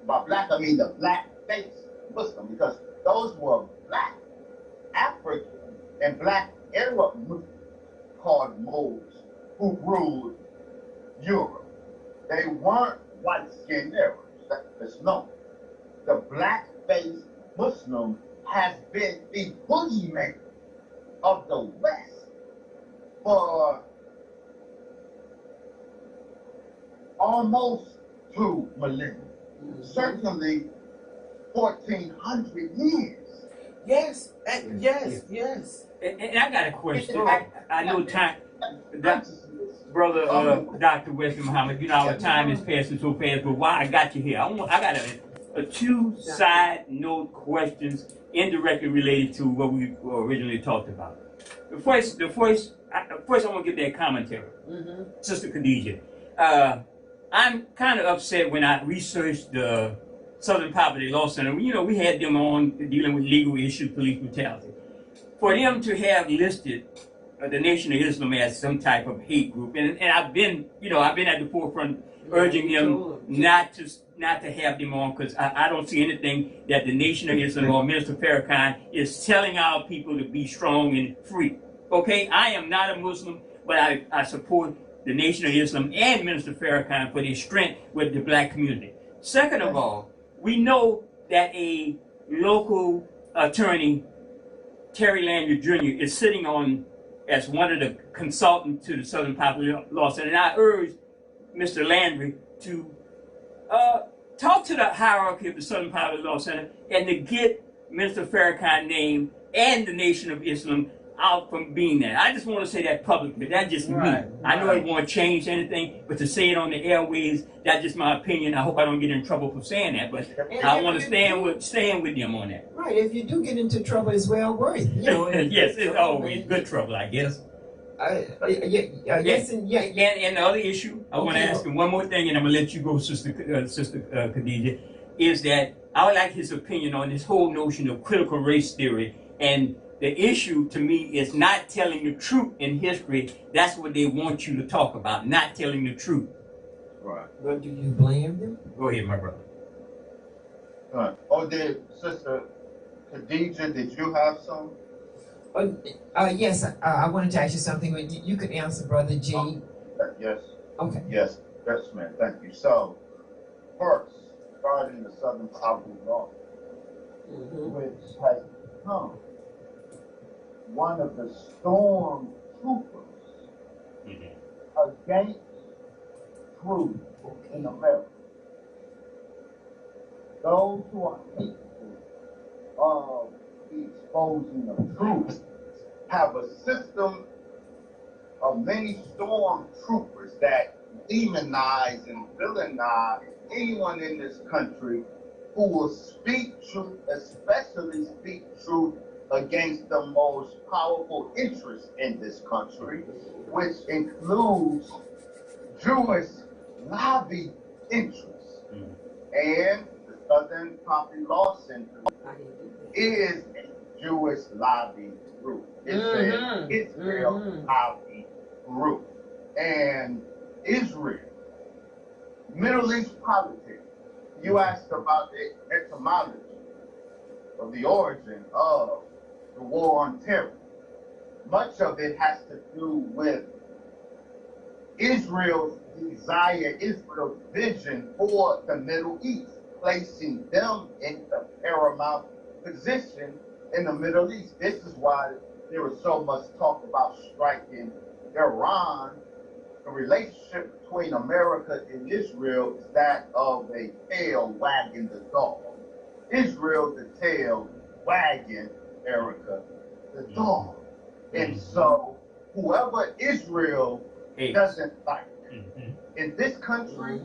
By black, I mean the black-faced Muslim, because those were black African and black Arab Muslims called Moors who ruled Europe. They weren't white-skinned Arabs. That's known. The black-faced Muslim has been the boogeyman of the West for almost 2 millennia. Certainly 1,400 years. Yes. And I got a question. I know time, brother, Dr. Wesley Muhammad, you know, our time is passing so fast, but why I got you here? I got a 2 side note questions indirectly related to what we originally talked about. First, I want to give that commentary. Sister Khadijah. I'm kind of upset when I researched the Southern Poverty Law Center. You know, we had them on dealing with legal issues, police brutality. For them to have listed the Nation of Islam as some type of hate group, and I've been at the forefront urging them not to have them on, because I don't see anything that the Nation of Islam or Minister Farrakhan is telling our people to be strong and free. Okay, I am not a Muslim, but I support the Nation of Islam and Minister Farrakhan for their strength with the black community. Second of all, we know that a local attorney, Terry Landry Jr., is sitting on as one of the consultants to the Southern Poverty Law Center, and I urge Mr. Landry to talk to the hierarchy of the Southern Poverty Law Center and to get Minister Farrakhan's name and the Nation of Islam out from being there. I just want to say that publicly. That's just me. I know it won't change anything, but to say it on the airways, that's just my opinion. I hope I don't get in trouble for saying that, but I want to stand with them on that. Right. If you do get into trouble, it's well worth it. You know, yes, it's always good trouble, I guess. Yes, and the other issue, I want to ask him one more thing, and I'm going to let you go, Sister Khadija, is that I would like his opinion on this whole notion of critical race theory. And the issue to me is not telling the truth in history. That's what they want you to talk about, not telling the truth. Right. But do you blame them? Go ahead, my brother. Did Sister Khadija, did you have some? Yes, I wanted to ask you something. You could answer, Brother G. Yes. Okay. Yes, ma'am. Thank you. So, first, starting the Southern Poverty Law, which has become one of the storm troopers against truth in America. Those who are hateful of the exposing of truth have a system of many storm troopers that demonize and villainize anyone in this country who will speak truth, especially speak truth against the most powerful interests in this country, which includes Jewish lobby interests. And the Southern Poverty Law Center is a Jewish lobby group. It's an Israel lobby group. And Israel, Middle East politics, you asked about the etymology of the origin of the war on terror. Much of it has to do with Israel's desire, Israel's vision for the Middle East, placing them in the paramount position in the Middle East. This is why there was so much talk about striking Iran. The relationship between America and Israel is that of a tail wagging the dog. Israel, the tail wagging, America, the dog. And so whoever Israel doesn't like in this country,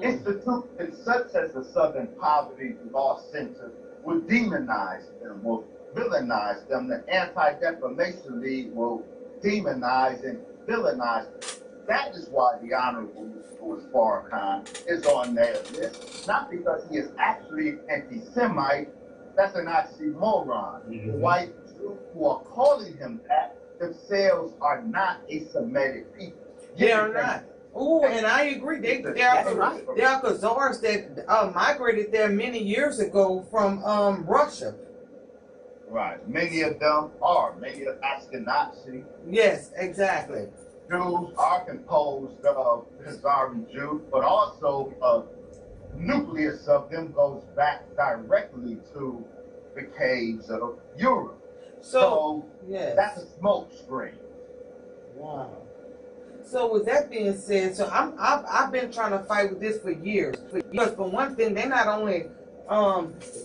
institutions such as the Southern Poverty Law Center will demonize them, will villainize them. The Anti-Defamation League will demonize and villainize them. That is why the Honorable Louis Farrakhan is on their list, not because he is actually an anti-Semite. That's an oxymoron. The white Jews who are calling him that themselves are not a Semitic people. They are not. Oh, and I agree. There are Khazars that migrated there many years ago from Russia. Right. Many of them are. Many of Ashkenazi. Yes, exactly. Jews are composed of Khazari Jews, but also a nucleus of them goes back directly to the caves of Europe. So yes. That's a smoke screen. Wow. So with that being said, so I've been trying to fight with this for years. Because for one thing, they not only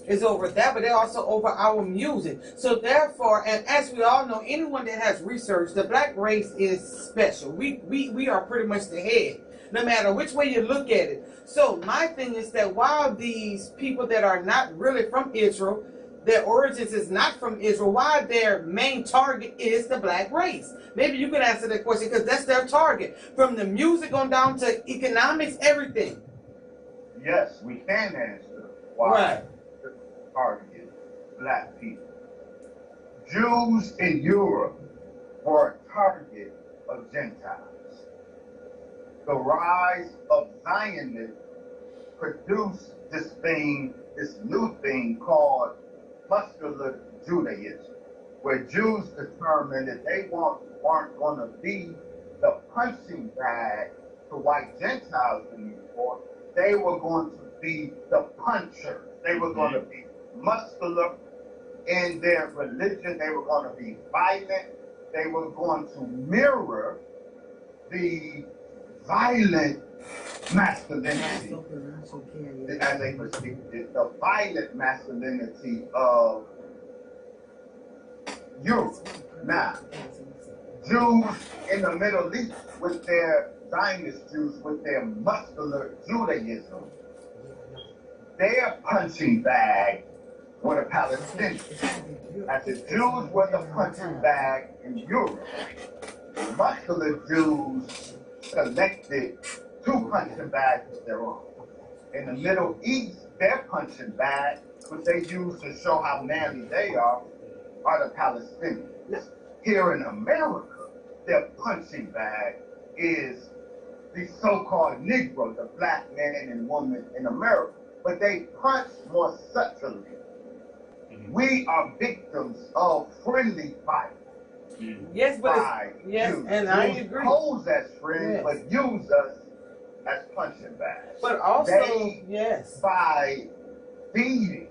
is over that, but they're also over our music. So therefore, and as we all know, anyone that has research, the black race is special. We are pretty much the head, no matter which way you look at it. So my thing is that while these people that are not really from Israel, their origins is not from Israel, why their main target is the black race? Maybe you could answer that question, because that's their target. From the music on down to economics, everything. Yes, we can answer why the target black people. Jews in Europe were a target of Gentiles. the rise of Zionism produced this new thing called muscular Judaism, where Jews determined that they weren't going to be the punching bag to white Gentiles anymore. They were going to be the punchers. They were going to be muscular in their religion. They were going to be violent. They were going to mirror the violent masculinity, as they perceived it, the violent masculinity of Europe. Now, Jews in the Middle East with their Zionist Jews with their muscular Judaism, their punching bag were the Palestinians. As the Jews were the punching bag in Europe, muscular Jews selected two punching bags of their own. In the Middle East, their punching bag, which they use to show how manly they are the Palestinians. Here in America, their punching bag is the so-called Negro, the black man and woman in America. But they punch more subtly. We are victims of friendly fire. Yes, but and I agree. Pose as friends, but use us as punching bags. But also, by feeding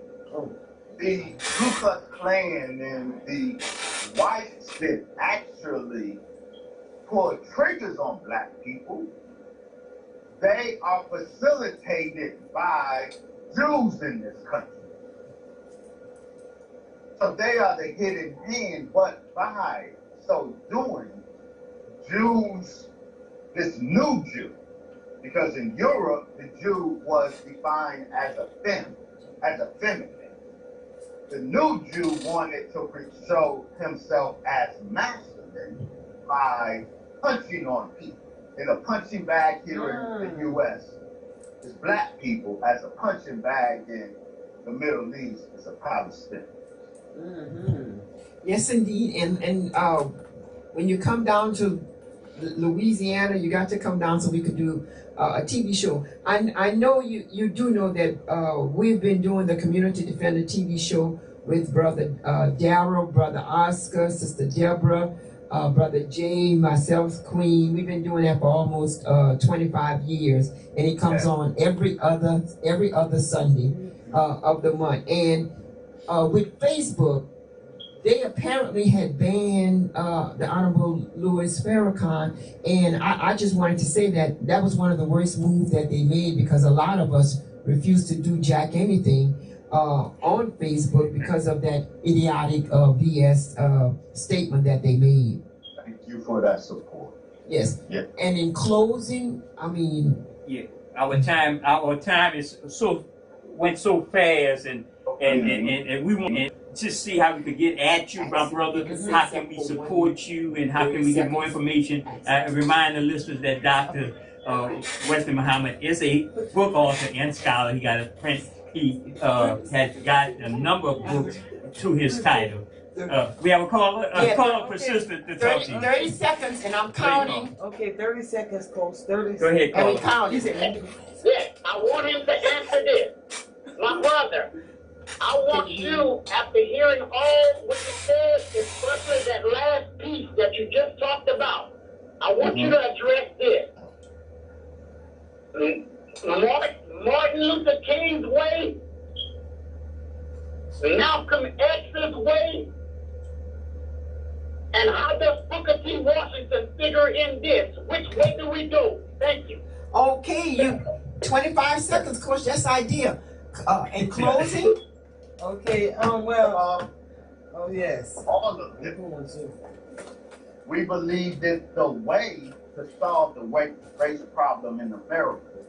the Ku Klux Klan and the whites that actually pull triggers on black people, they are facilitated by Jews in this country. So they are the hidden hand, but by so doing, Jews, this new Jew, because in Europe, the Jew was defined as a feminine. The new Jew wanted to show himself as masculine by punching on people. In a punching bag here in the U.S., is black people, as a punching bag in the Middle East is a Palestinian. Yes, indeed. And when you come down to Louisiana, you got to come down so we could do a TV show. I know you do know that we've been doing the Community Defender TV show with Brother Darrell, Brother Oscar, Sister Deborah, Brother Jay, myself, Queen. We've been doing that for almost 25 years, and it comes on every other Sunday of the month. And with Facebook, they apparently had banned the Honorable Louis Farrakhan, and I just wanted to say that was one of the worst moves that they made, because a lot of us refused to do jack anything on Facebook because of that idiotic BS statement that they made. Thank you for that support. Yes. Yeah. And in closing, I mean, our time is went so fast, and we want to see how we could get at you, my brother. How can we support you, and how can we get more information? Remind the listeners that Dr. Wesley Muhammad is a book author and scholar. He got a print. He has got a number of books to his title. We have a caller. Caller persistent to talk to you. 30 seconds, and I'm counting. Okay, 30 seconds, Coach. 30 Go ahead, caller. And he counting. Yes, I want him to answer this. My brother, I want you, after hearing all what you said, especially that last piece that you just talked about, I want you to address this. Martin Luther King's way, Malcolm X's way, and how does Booker T. Washington figure in this? Which way do we go? Thank you. Okay, you 25 seconds, Coach. That's the idea. In closing. Okay. Well. Oh yes. All of it. We believe that the way to solve the race problem in America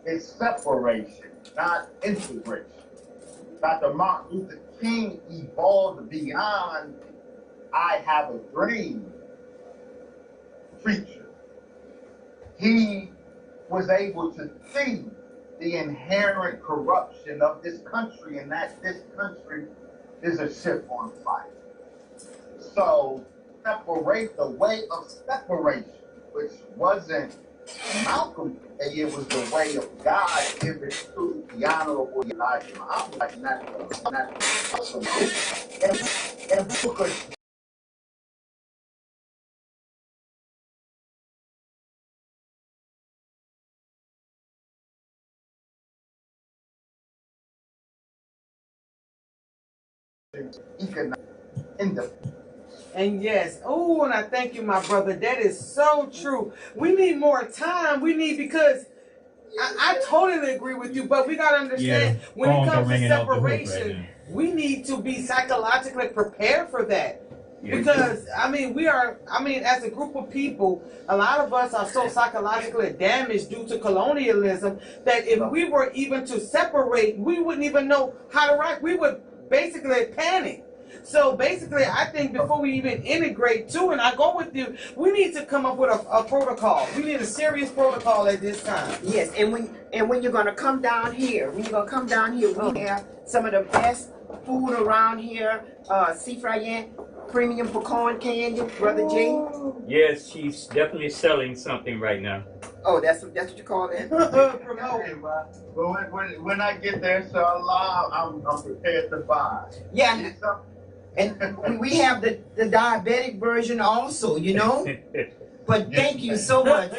is separation, not integration. Dr. Martin Luther King evolved beyond "I have a dream" preacher. He was able to see the inherent corruption of this country, and that this country is a ship on fire. So separate the way of separation, which wasn't Malcolm, and it was the way of God given to the Honorable Elijah Muhammad, like and Booker. And yes, oh, and I thank you, my brother. That is so true. We need more time. We need, because I totally agree with you, but we got to understand when it comes to separation, we need to be psychologically prepared for that. Because, I mean, as a group of people, a lot of us are so psychologically damaged due to colonialism that if we were even to separate, we wouldn't even know how to write. We would basically panic. So basically, I think before we even integrate too, and I go with you, we need to come up with a protocol. We need a serious protocol at this time. Yes, and when you're gonna come down here, we have some of the best food around here. Cifrayen premium pecan candy, Brother J. Yes, she's definitely selling something right now. Oh, that's what you call that? But when I get there, inshallah, I'm prepared to buy. Yeah. And we have the diabetic version also, you know. But thank you so much.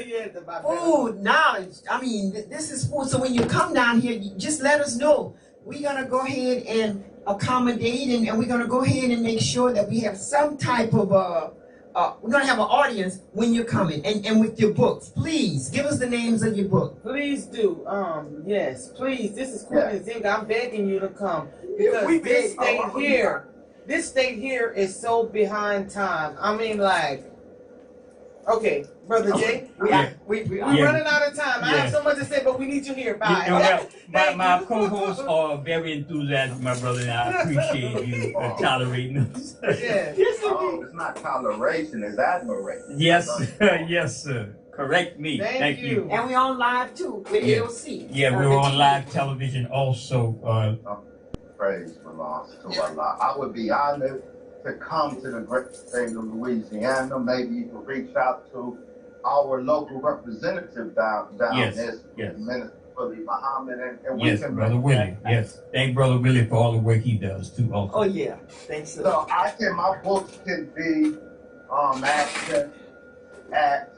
Food, knowledge. I mean, this is food. So when you come down here, just let us know. We're gonna go ahead and accommodate, and we're gonna go ahead and make sure that we have some type of we're gonna have an audience when you're coming, and with your books. Please give us the names of your book. Please do. Yes, please. This is Queen Zinga. I'm begging you to come, because this state here is so behind time. I mean, like, okay, Brother Jay, we're running out of time. I have so much to say, but we need you here. Bye. My co-hosts are very enthusiastic, my brother, and I appreciate you tolerating us. It's not toleration, it's admiration. Yes, yes, sir. Correct me. Thank you. And we're on live too with AOC. Yeah, we're on live television also. Praise belongs to Allah. I would be honored to come to the great state of Louisiana. Maybe you can reach out to our local representative down there, Minister Willie Muhammad, and we can. Brother Willie. Yes, thank Brother Willie for all the work he does too. Also. Oh yeah, thanks. So my books can be accessed at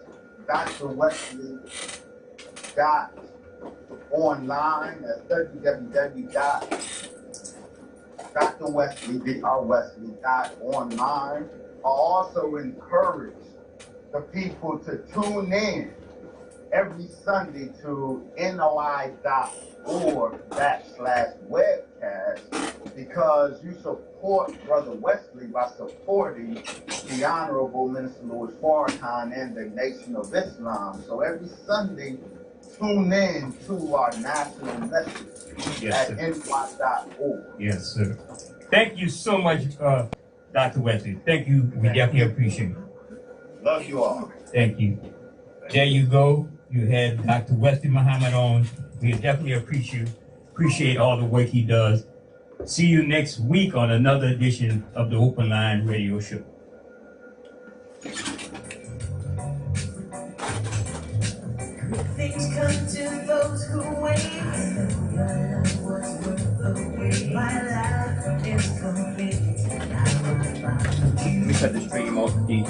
Dr. Wesley .online. That's www.drwesley.online. I also encourage the people to tune in every Sunday to noi.org/webcast, because you support Brother Wesley by supporting the Honorable Minister Louis Farrakhan and the Nation of Islam. So every Sunday, tune in to our national message at ny.org. Yes, sir. Thank you so much, Dr. Wesley. Thank you. We definitely appreciate it. Love you all. Thank you. There you go. You had Dr. Wesley Muhammad on. We definitely appreciate all the work he does. See you next week on another edition of the Open Line Radio Show. Things come to those who wait. My life is complete. We cut the stream off, DJ.